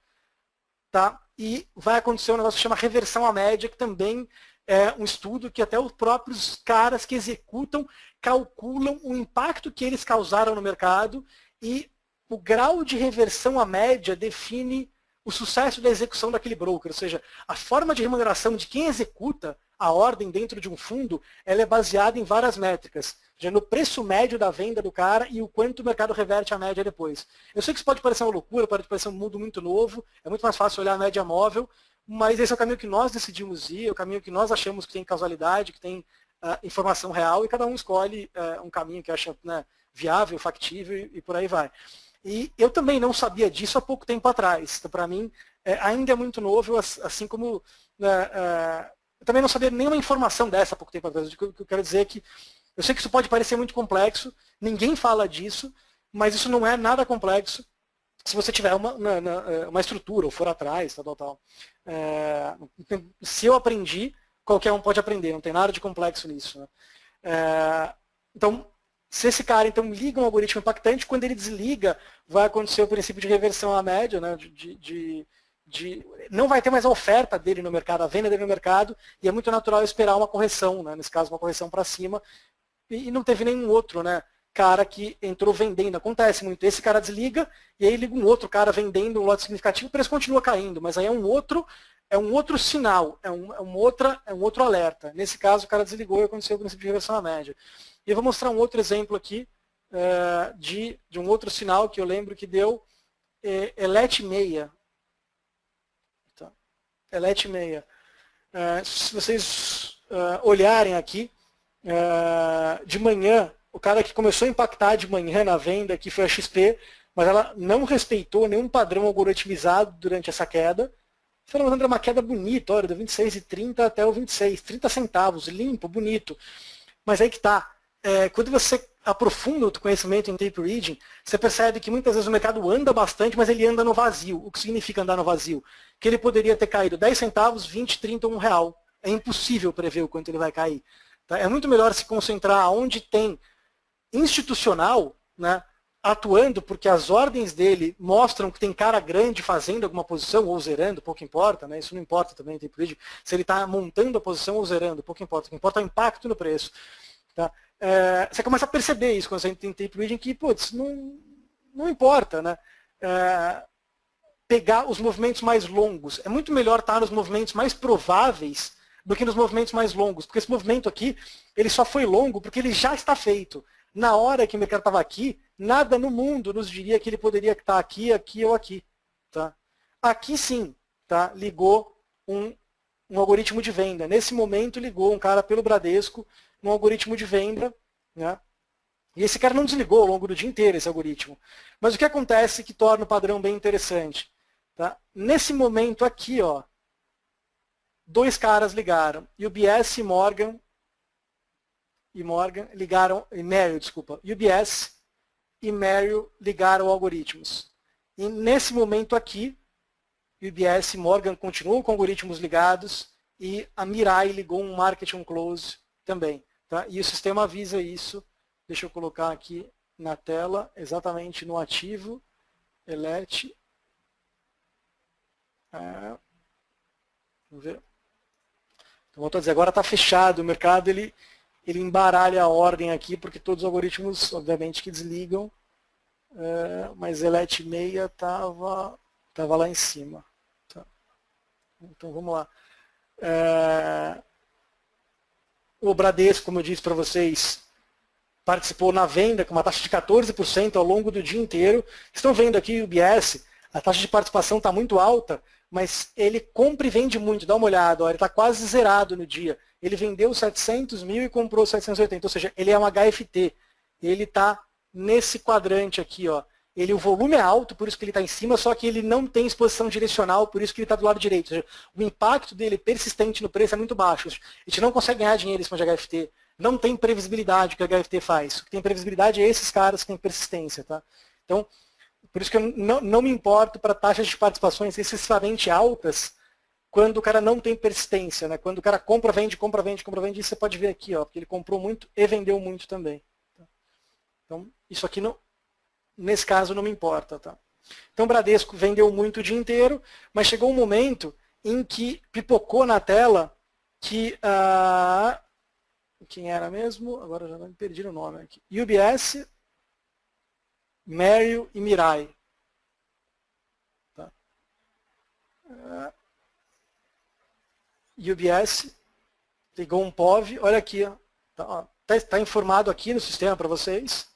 [SPEAKER 1] Tá? E vai acontecer um negócio que chama reversão à média, que também é um estudo que até os próprios caras que executam calculam o impacto que eles causaram no mercado e o grau de reversão à média define o sucesso da execução daquele broker. Ou seja, a forma de remuneração de quem executa a ordem dentro de um fundo, ela é baseada em várias métricas. Já no preço médio da venda do cara e o quanto o mercado reverte a média depois. Eu sei que isso pode parecer uma loucura, pode parecer um mundo muito novo, é muito mais fácil olhar a média móvel, mas esse é o caminho que nós decidimos ir, é o caminho que nós achamos que tem causalidade, que tem informação real, e cada um escolhe um caminho que acha, né, viável, factível e por aí vai. E eu também não sabia disso há pouco tempo atrás. Então, para mim, ainda é muito novo, assim como eu também não sabia nenhuma informação dessa há pouco tempo atrás. O que eu quero dizer é que eu sei que isso pode parecer muito complexo, ninguém fala disso, mas isso não é nada complexo se você tiver uma estrutura ou for atrás, tal. Se eu aprendi, qualquer um pode aprender, não tem nada de complexo nisso. Né? Então, se esse cara então liga um algoritmo impactante, quando ele desliga, vai acontecer o princípio de reversão à média, né? Não vai ter mais a oferta dele no mercado, a venda dele no mercado, e é muito natural esperar uma correção, né? Nesse caso uma correção para cima, e não teve nenhum outro, né, cara que entrou vendendo. Acontece muito, esse cara desliga, e aí liga um outro cara vendendo um lote significativo, o preço continua caindo, mas aí é um outro sinal, é um outro alerta. Nesse caso o cara desligou e aconteceu o princípio de reversão à média. E eu vou mostrar um outro exemplo aqui de um outro sinal que eu lembro que deu ELET 6. Tá. ELET 6. Se vocês olharem aqui, de manhã, o cara que começou a impactar de manhã na venda aqui foi a XP, mas ela não respeitou nenhum padrão algoritmizado durante essa queda. Você falou, André, uma queda bonita, olha, do 26,30 até o 26, 30 centavos, limpo, bonito. Mas aí que tá. Quando você aprofunda o conhecimento em tape reading, você percebe que muitas vezes o mercado anda bastante, mas ele anda no vazio. O que significa andar no vazio? Que ele poderia ter caído 10 centavos, 20, 30 ou R$1. É impossível prever o quanto ele vai cair. Tá? É muito melhor se concentrar onde tem institucional, né, atuando, porque as ordens dele mostram que tem cara grande fazendo alguma posição ou zerando, pouco importa, né, isso não importa também, tem político, se ele está montando a posição ou zerando, pouco importa, o que importa é o impacto no preço. Tá? Você começa a perceber isso quando você tem tape reading que, putz, não importa, né? Pegar os movimentos mais longos. É muito melhor estar nos movimentos mais prováveis do que nos movimentos mais longos, porque esse movimento aqui, ele só foi longo porque ele já está feito. Na hora que o mercado estava aqui, nada no mundo nos diria que ele poderia estar aqui, aqui ou aqui. Tá? Aqui sim, tá? Ligou um algoritmo de venda. Nesse momento ligou um cara pelo Bradesco, um algoritmo de venda, né? E esse cara não desligou ao longo do dia inteiro esse algoritmo. Mas o que acontece que torna o padrão bem interessante? Tá? Nesse momento aqui, ó, dois caras ligaram, UBS e Morgan ligaram, Merrill, desculpa, UBS e Merrill ligaram algoritmos. E nesse momento aqui, UBS e Morgan continuam com algoritmos ligados e a Mirai ligou um Market on Close também. Tá? E o sistema avisa isso, deixa eu colocar aqui na tela, exatamente no ativo, ELET. Vamos ver. Então, volto a dizer, agora está fechado, o mercado ele embaralha a ordem aqui, porque todos os algoritmos, obviamente, que desligam, mas ELET 6 estava lá em cima. Tá? Então, vamos lá. O Bradesco, como eu disse para vocês, participou na venda com uma taxa de 14% ao longo do dia inteiro. Estão vendo aqui o UBS, a taxa de participação está muito alta, mas ele compra e vende muito, dá uma olhada, ó, ele está quase zerado no dia. Ele vendeu 700 mil e comprou 780, ou seja, ele é um HFT. Ele está nesse quadrante aqui, ó. O volume é alto, por isso que ele está em cima, só que ele não tem exposição direcional, por isso que ele está do lado direito. Ou seja, o impacto dele persistente no preço é muito baixo. A gente não consegue ganhar dinheiro em cima de HFT. Não tem previsibilidade o que a HFT faz. O que tem previsibilidade é esses caras que têm persistência. Tá? Então, Por isso que eu não me importo para taxas de participações excessivamente altas quando o cara não tem persistência, né? Quando o cara compra, vende, compra, vende, compra, vende, isso você pode ver aqui, ó, porque ele comprou muito e vendeu muito também. Então, isso aqui, não, nesse caso, não me importa. Tá? Então, o Bradesco vendeu muito o dia inteiro, mas chegou um momento em que pipocou na tela que... quem era mesmo? Agora já me perdi o nome aqui. UBS, Merrill e Mirai. Tá? UBS ligou um POV, olha aqui, tá informado aqui no sistema para vocês.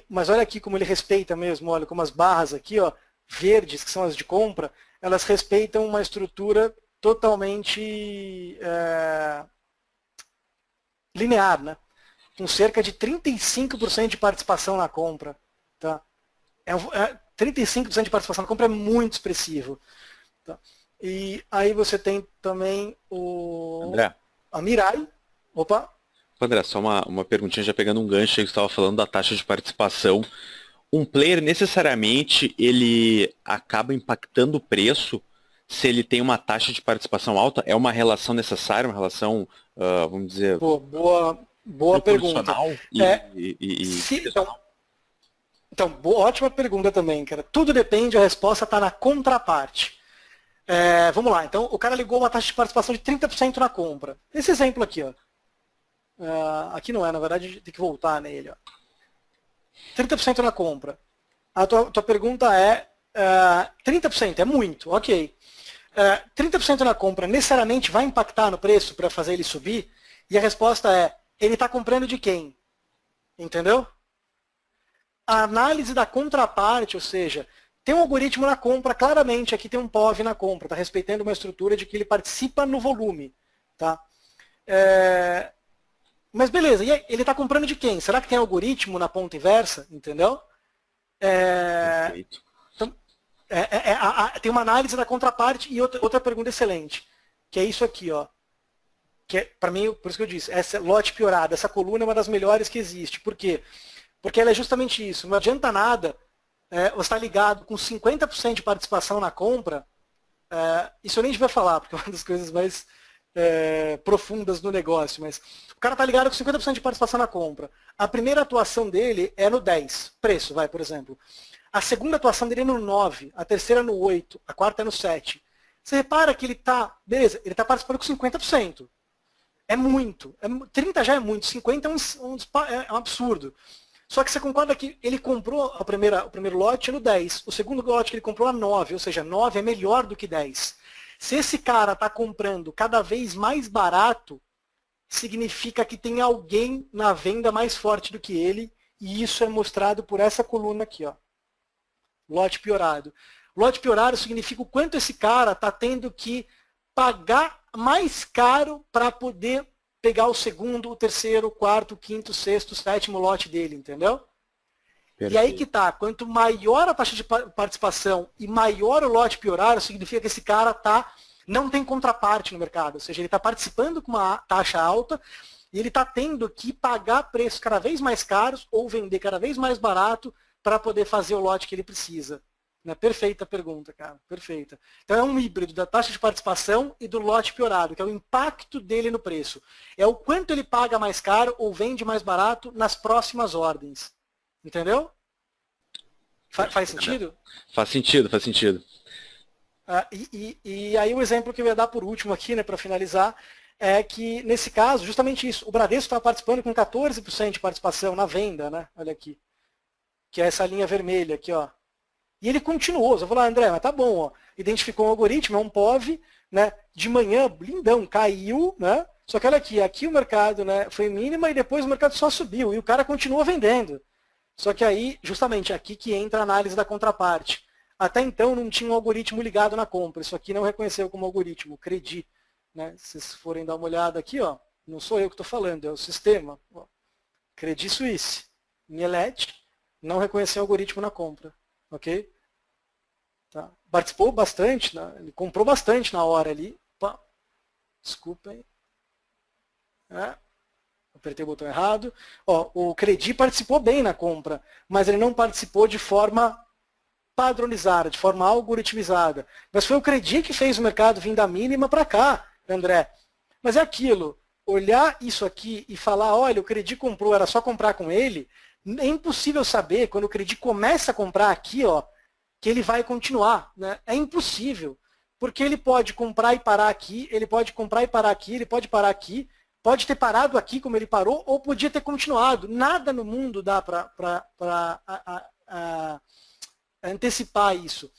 [SPEAKER 1] Mas olha aqui como ele respeita mesmo, olha como as barras aqui, ó, verdes, que são as de compra, elas respeitam uma estrutura totalmente linear, né? Com cerca de 35% de participação na compra. Tá? 35% de participação na compra é muito expressivo. Tá? E aí você tem também a Mirai. Opa!
[SPEAKER 2] André, só uma perguntinha, já pegando um gancho aí que você estava falando da taxa de participação. Um player, necessariamente, ele acaba impactando o preço se ele tem uma taxa de participação alta? É uma relação necessária, uma relação, vamos dizer...
[SPEAKER 1] Boa pergunta. Então, ótima pergunta também, cara. Tudo depende, a resposta está na contraparte. Vamos lá, então o cara ligou uma taxa de participação de 30% na compra. Esse exemplo aqui, ó. Aqui não é, na verdade tem que voltar nele. Ó. 30% na compra. A tua pergunta é, 30% é muito, ok. 30% na compra necessariamente vai impactar no preço para fazer ele subir? E a resposta é, ele está comprando de quem? Entendeu? A análise da contraparte, ou seja, tem um algoritmo na compra, claramente aqui tem um POV na compra, está respeitando uma estrutura de que ele participa no volume. Tá? Mas beleza, e aí, ele está comprando de quem? Será que tem algoritmo na ponta inversa? Entendeu? Então, tem uma análise da contraparte e outra pergunta excelente, que é isso aqui, ó. Que para mim, por isso que eu disse, essa lote piorada, essa coluna é uma das melhores que existe. Por quê? Porque ela é justamente isso. Não adianta nada você estar ligado com 50% de participação na compra. Isso eu nem devia falar, porque é uma das coisas mais profundas no negócio. Mas o cara está ligado com 50% de participação na compra. A primeira atuação dele é no 10, preço, por exemplo. A segunda atuação dele é no 9, a terceira no 8, a quarta é no 7. Você repara que ele está, beleza, ele está participando com 50%. É muito. 30 já é muito, 50 é um absurdo. Só que você concorda que ele comprou o primeiro lote no 10, o segundo lote que ele comprou a 9, ou seja, 9 é melhor do que 10. Se esse cara está comprando cada vez mais barato, significa que tem alguém na venda mais forte do que ele, e isso é mostrado por essa coluna aqui, ó. Lote piorado. Lote piorado significa o quanto esse cara está tendo que pagar mais caro para poder pegar o segundo, o terceiro, o quarto, o quinto, o sexto, o sétimo lote dele, entendeu? Perfeito. E aí que tá, quanto maior a taxa de participação e maior o lote piorado, significa que esse cara não tem contraparte no mercado, ou seja, ele está participando com uma taxa alta e ele está tendo que pagar preços cada vez mais caros ou vender cada vez mais barato para poder fazer o lote que ele precisa. Perfeita pergunta, cara. Perfeita. Então é um híbrido da taxa de participação e do lote piorado, que é o impacto dele no preço. É o quanto ele paga mais caro ou vende mais barato nas próximas ordens. Entendeu? Faz sentido?
[SPEAKER 2] Faz sentido, faz sentido.
[SPEAKER 1] E aí o exemplo que eu ia dar por último aqui, para finalizar, é que nesse caso, justamente isso, o Bradesco estava participando com 14% de participação na venda, né? Olha aqui. Que é essa linha vermelha aqui, ó. E ele continuou, você falou, André, mas tá bom, ó, identificou um algoritmo, é um POV, né, de manhã, lindão, caiu, né, só que olha aqui o mercado, né, foi mínima e depois o mercado só subiu, e o cara continua vendendo. Só que aí, justamente, aqui que entra a análise da contraparte. Até então não tinha um algoritmo ligado na compra, isso aqui não reconheceu como algoritmo, Credi, né, se vocês forem dar uma olhada aqui, ó, não sou eu que estou falando, é o sistema, ó, Credit Suisse, Mielet, não reconheceu algoritmo na compra. Ok? Tá. Participou bastante, né? Ele comprou bastante na hora ali. Opa. Desculpem. Apertei o botão errado. Ó, o Credi participou bem na compra, mas ele não participou de forma padronizada, de forma algoritmizada. Mas foi o Credi que fez o mercado vir da mínima para cá, André. Mas é aquilo, olhar isso aqui e falar, olha, o Credi comprou, era só comprar com ele, é impossível saber, quando o Credi começa a comprar aqui, ó, que ele vai continuar. Né? É impossível. Porque ele pode comprar e parar aqui, ele pode comprar e parar aqui, ele pode parar aqui, pode ter parado aqui como ele parou, ou podia ter continuado. Nada no mundo dá para antecipar isso.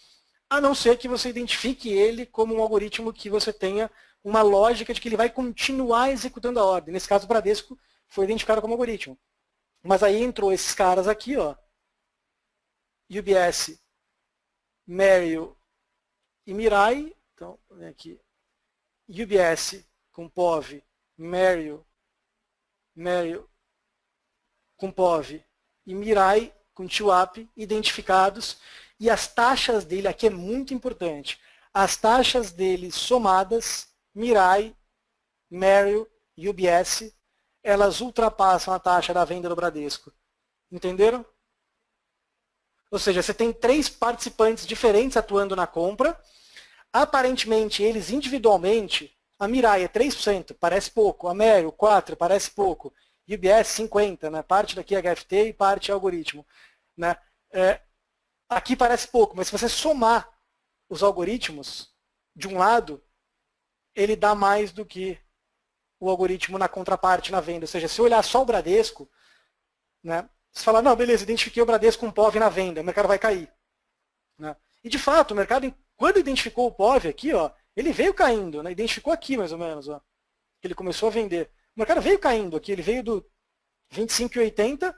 [SPEAKER 1] A não ser que você identifique ele como um algoritmo que você tenha uma lógica de que ele vai continuar executando a ordem. Nesse caso, o Bradesco foi identificado como algoritmo. Mas aí entrou esses caras aqui, ó, UBS, Merrill e Mirai. Então, vem aqui, UBS com POV, Merrill com POV e Mirai com TWAP identificados. E as taxas dele, aqui é muito importante, as taxas dele somadas, Mirai, Merrill e UBS, elas ultrapassam a taxa da venda do Bradesco. Entenderam? Ou seja, você tem 3 participantes diferentes atuando na compra. Aparentemente, eles individualmente, a Mirai é 3%, parece pouco. A Merrill, 4%, parece pouco. UBS, 50%, né? Parte daqui é HFT e parte é algoritmo. Né? Aqui parece pouco, mas se você somar os algoritmos, de um lado, ele dá mais do que o algoritmo na contraparte, na venda. Ou seja, se eu olhar só o Bradesco, né, você fala, não, beleza, identifiquei o Bradesco com POV na venda, o mercado vai cair. Né? E de fato, o mercado, quando identificou o POV aqui, ó, ele veio caindo, né, identificou aqui mais ou menos, ó, que ele começou a vender. O mercado veio caindo aqui, ele veio do 25,80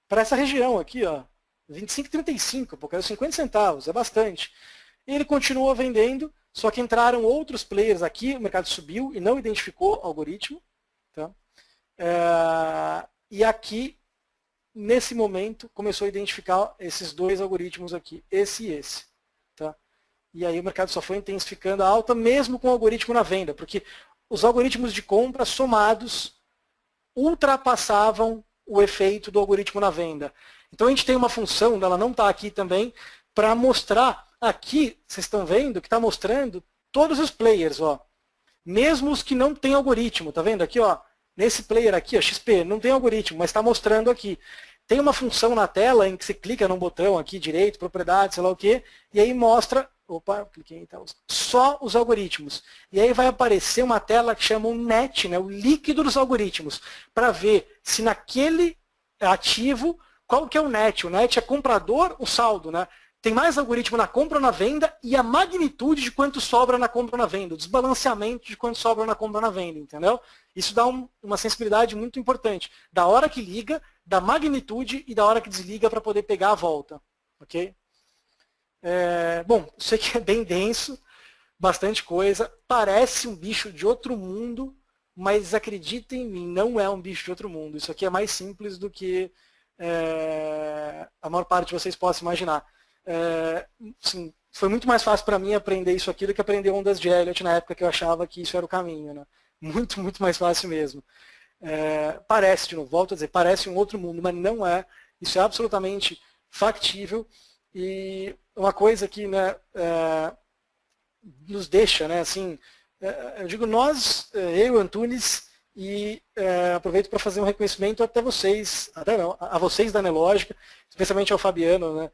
[SPEAKER 1] para essa região aqui, ó, 25,35, pô, caiu 50 centavos, é bastante. E ele continuou vendendo, só que entraram outros players aqui, o mercado subiu e não identificou o algoritmo. Tá? E aqui, nesse momento, começou a identificar esses 2 algoritmos aqui, esse e esse. Tá? E aí o mercado só foi intensificando a alta, mesmo com o algoritmo na venda, porque os algoritmos de compra somados ultrapassavam o efeito do algoritmo na venda. Então a gente tem uma função, ela não está aqui também, para mostrar. Aqui, vocês estão vendo que está mostrando todos os players, ó. Mesmo os que não têm algoritmo, tá vendo aqui, ó? Nesse player aqui, ó, XP, não tem algoritmo, mas está mostrando aqui. Tem uma função na tela em que você clica num botão aqui, direito, propriedade, sei lá o quê, e aí mostra, opa, cliquei em só os algoritmos. E aí vai aparecer uma tela que chama o NET, né, o líquido dos algoritmos, para ver se naquele ativo, qual que é o NET? O NET é comprador, o saldo, né? Tem mais algoritmo na compra ou na venda e a magnitude de quanto sobra na compra ou na venda, o desbalanceamento de quanto sobra na compra ou na venda, entendeu? Isso dá uma sensibilidade muito importante, da hora que liga, da magnitude e da hora que desliga para poder pegar a volta, ok? Bom, sei que é bem denso, bastante coisa, parece um bicho de outro mundo, mas acreditem em mim, não é um bicho de outro mundo. Isso aqui é mais simples do que a maior parte de vocês possa imaginar. Assim, foi muito mais fácil para mim aprender isso aqui do que aprender ondas de Elliott na época que eu achava que isso era o caminho. Né? Muito, muito mais fácil mesmo. Parece, de novo, volto a dizer, parece um outro mundo, mas não é. Isso é absolutamente factível. E uma coisa que, né, nos deixa, né, assim, eu digo nós, eu, e Antunes, e aproveito para fazer um reconhecimento até vocês, a vocês da Nelogica, especialmente ao Fabiano, né,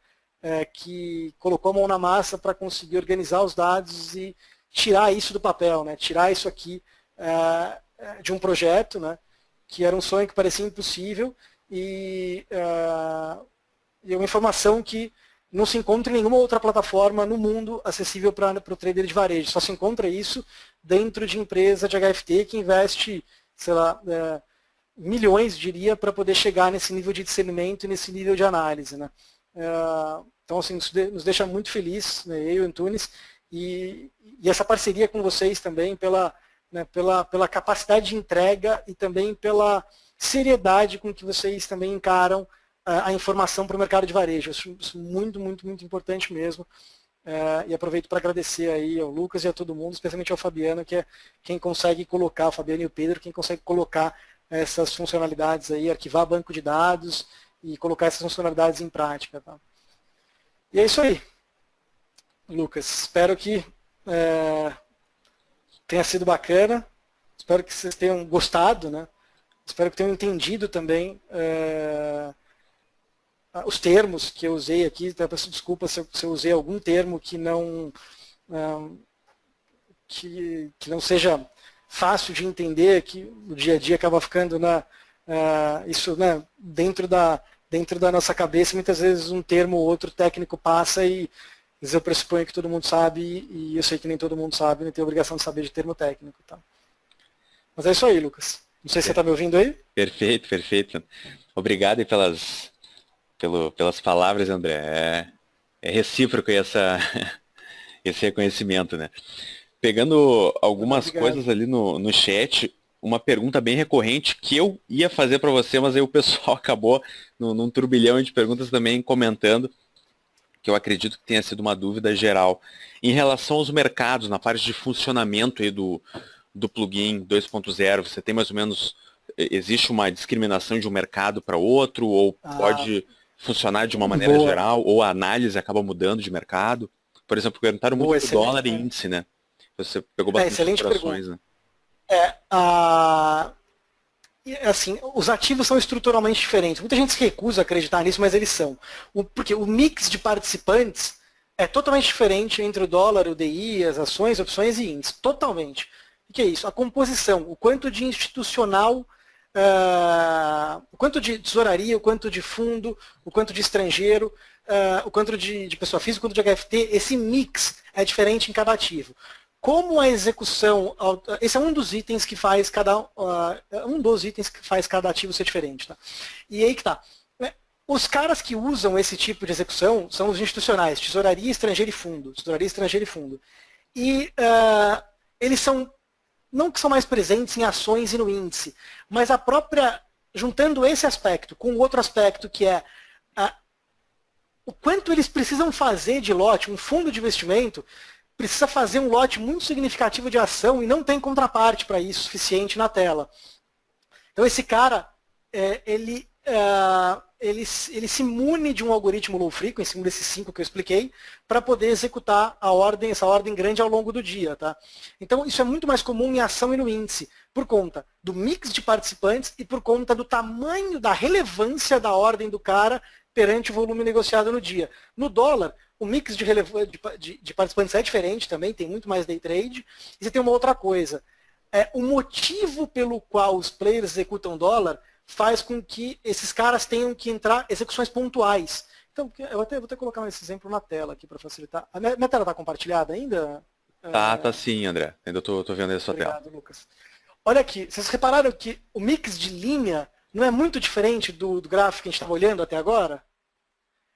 [SPEAKER 1] que colocou a mão na massa para conseguir organizar os dados e tirar isso do papel, né? Tirar isso aqui de um projeto, né? Que era um sonho que parecia impossível e uma informação que não se encontra em nenhuma outra plataforma no mundo acessível para o trader de varejo. Só se encontra isso dentro de empresa de HFT que investe, sei lá, milhões, diria, para poder chegar nesse nível de discernimento e nesse nível de análise, né? Então, assim, isso nos deixa muito felizes, né, eu e o Antunes, e essa parceria com vocês também pela capacidade de entrega e também pela seriedade com que vocês também encaram a informação para o mercado de varejo. Isso muito, muito, muito importante mesmo. E aproveito para agradecer aí ao Lucas e a todo mundo, especialmente ao Fabiano, que é quem consegue colocar, o Fabiano e o Pedro, quem consegue colocar essas funcionalidades aí, arquivar banco de dados, e colocar essas funcionalidades em prática. Tá? E é isso aí. Lucas. Espero que tenha sido bacana. Espero que vocês tenham gostado, né? Espero que tenham entendido também os termos que eu usei aqui. Então, peço desculpa se eu usei algum termo que não seja fácil de entender, que no dia a dia acaba ficando isso, né, dentro da nossa cabeça. Muitas vezes um termo ou outro técnico passa e eu pressuponho que todo mundo sabe, e eu sei que nem todo mundo sabe, nem tem obrigação de saber de termo técnico. Tá? Mas é isso aí, Lucas. Não sei se você está me ouvindo aí.
[SPEAKER 2] Perfeito, perfeito. Obrigado aí pelas palavras, André. É recíproco esse reconhecimento, né? Pegando algumas coisas ali no chat, uma pergunta bem recorrente que eu ia fazer para você, mas aí o pessoal acabou num turbilhão de perguntas também comentando, que eu acredito que tenha sido uma dúvida geral. Em relação aos mercados, na parte de funcionamento aí do plugin 2.0, você tem mais ou menos, existe uma discriminação de um mercado para outro, ou pode funcionar de uma maneira geral, ou a análise acaba mudando de mercado? Por exemplo, perguntaram muito do dólar e índice, né? Você pegou bastante operações, né?
[SPEAKER 1] Assim, os ativos são estruturalmente diferentes. Muita gente se recusa a acreditar nisso, mas eles são. Porque o mix de participantes é totalmente diferente entre o dólar, o DI, as ações, opções e índices. Totalmente. O que é isso? A composição, o quanto de institucional, o quanto de tesouraria, o quanto de fundo, o quanto de estrangeiro, o quanto de pessoa física, o quanto de HFT, esse mix é diferente em cada ativo. Como a execução, esse é um dos itens que faz cada ativo ser diferente. Tá? E aí que tá. Os caras que usam esse tipo de execução são os institucionais, tesouraria, estrangeiro e fundo. Tesouraria, estrangeiro e fundo. E eles são, não que são mais presentes em ações e no índice, mas a própria, juntando esse aspecto com o outro aspecto que é o quanto eles precisam fazer de lote, um fundo de investimento precisa fazer um lote muito significativo de ação e não tem contraparte para isso suficiente na tela. Então esse cara, ele se mune de um algoritmo low frequency, um desses 5 que eu expliquei, para poder executar essa ordem grande ao longo do dia. Tá? Então isso é muito mais comum em ação e no índice, por conta do mix de participantes e por conta do tamanho, da relevância da ordem do cara perante o volume negociado no dia. No dólar, o mix de participantes é diferente também, tem muito mais day trade. E você tem uma outra coisa. O motivo pelo qual os players executam dólar faz com que esses caras tenham que entrar execuções pontuais. Então, eu vou até colocar esse exemplo na tela aqui para facilitar. A minha tela está compartilhada ainda?
[SPEAKER 2] Tá sim, André. Ainda estou vendo aí a sua tela.
[SPEAKER 1] Obrigado, Lucas. Olha aqui, vocês repararam que o mix de linha não é muito diferente do gráfico que a gente estava olhando até agora?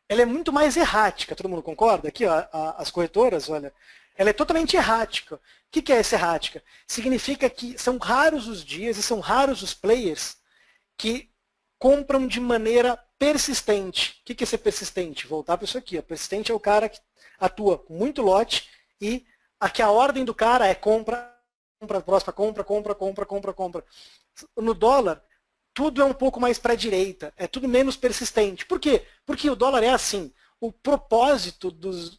[SPEAKER 1] Ela é muito mais errática, todo mundo concorda? Aqui, ó, as corretoras, olha, ela é totalmente errática. O que é essa errática? Significa que são raros os dias e são raros os players que compram de maneira persistente. O que é ser persistente? Voltar para isso aqui. Ó. Persistente é o cara que atua com muito lote e aqui a ordem do cara é compra, próxima, compra. No dólar, tudo é um pouco mais para a direita, é tudo menos persistente. Por quê? Porque o dólar é assim. O propósito dos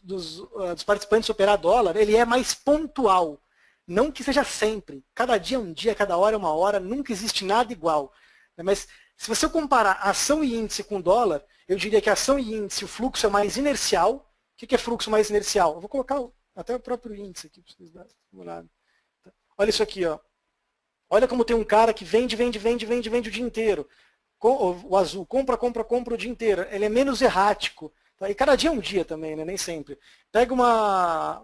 [SPEAKER 1] participantes operar dólar, ele é mais pontual. Não que seja sempre. Cada dia é um dia, cada hora é uma hora, nunca existe nada igual. Mas se você comparar ação e índice com dólar, eu diria que ação e índice, o fluxo é mais inercial. O que é fluxo mais inercial? Eu vou colocar até o próprio índice aqui para vocês darem uma olhada. Olha isso aqui, ó. Olha como tem um cara que vende o dia inteiro. O azul, compra o dia inteiro. Ele é menos errático. Tá? E cada dia é um dia também, né? Nem sempre. Pega uma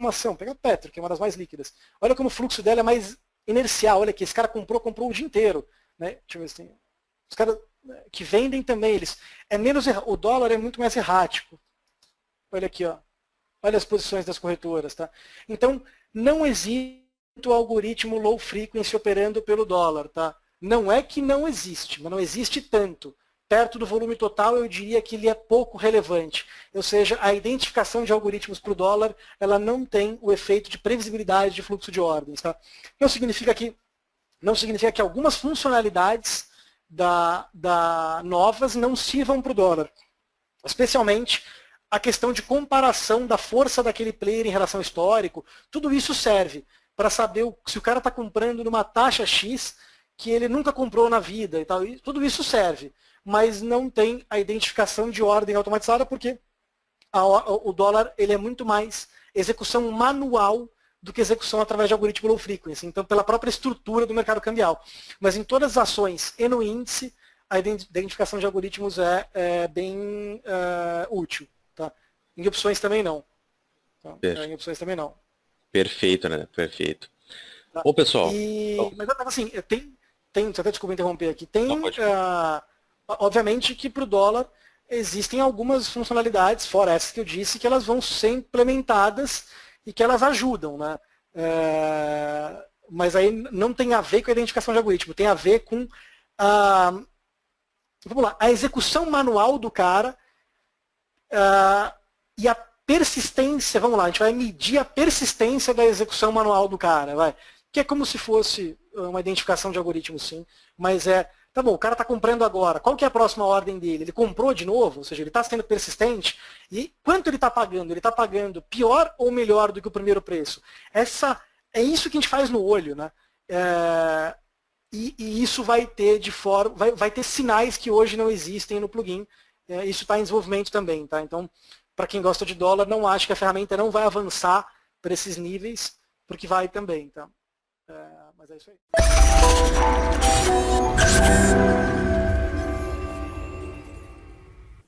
[SPEAKER 1] ação, pega a Petro, que é uma das mais líquidas. Olha como o fluxo dela é mais inercial. Olha aqui, esse cara comprou o dia inteiro. Né? Deixa eu ver se tem. Os caras que vendem também, o dólar é muito mais errático. Olha aqui, ó. Olha as posições das corretoras. Tá? Então, não existe o algoritmo low frequency operando pelo dólar. Tá? Não é que não existe, mas não existe tanto. Perto do volume total, eu diria que ele é pouco relevante. Ou seja, a identificação de algoritmos para o dólar, ela não tem o efeito de previsibilidade de fluxo de ordens. Tá? Não significa que algumas funcionalidades novas não sirvam para o dólar. Especialmente a questão de comparação da força daquele player em relação ao histórico, tudo isso serve para saber se o cara está comprando numa taxa X que ele nunca comprou na vida e tal. E tudo isso serve, mas não tem a identificação de ordem automatizada porque o dólar ele é muito mais execução manual do que execução através de algoritmo low frequency, então pela própria estrutura do mercado cambial. Mas em todas as ações e no índice, a identificação de algoritmos é bem útil. Tá? Em opções também não. Tá? Em opções também não.
[SPEAKER 2] Perfeito, né? Perfeito.
[SPEAKER 1] Tá?
[SPEAKER 2] Bom, pessoal.
[SPEAKER 1] Mas assim, tem até desculpa interromper aqui, tem,
[SPEAKER 2] Não, pode.
[SPEAKER 1] obviamente que para o dólar existem algumas funcionalidades, fora essas que eu disse, que elas vão ser implementadas e que elas ajudam, né? Mas aí não tem a ver com a identificação de algoritmo, tem a ver com vamos lá, a execução manual do cara e a persistência, vamos lá, a gente vai medir a persistência da execução manual do cara, vai. Que é como se fosse uma identificação de algoritmo, sim, mas tá bom, o cara está comprando agora, qual que é a próxima ordem dele? Ele comprou de novo, ou seja, ele está sendo persistente, e quanto ele está pagando? Ele está pagando pior ou melhor do que o primeiro preço? É isso que a gente faz no olho, né? E isso vai ter vai ter sinais que hoje não existem no plugin. Isso está em desenvolvimento também, tá? Então, para quem gosta de dólar, não acho que a ferramenta não vai avançar para esses níveis, porque vai também, tá? Mas é isso aí.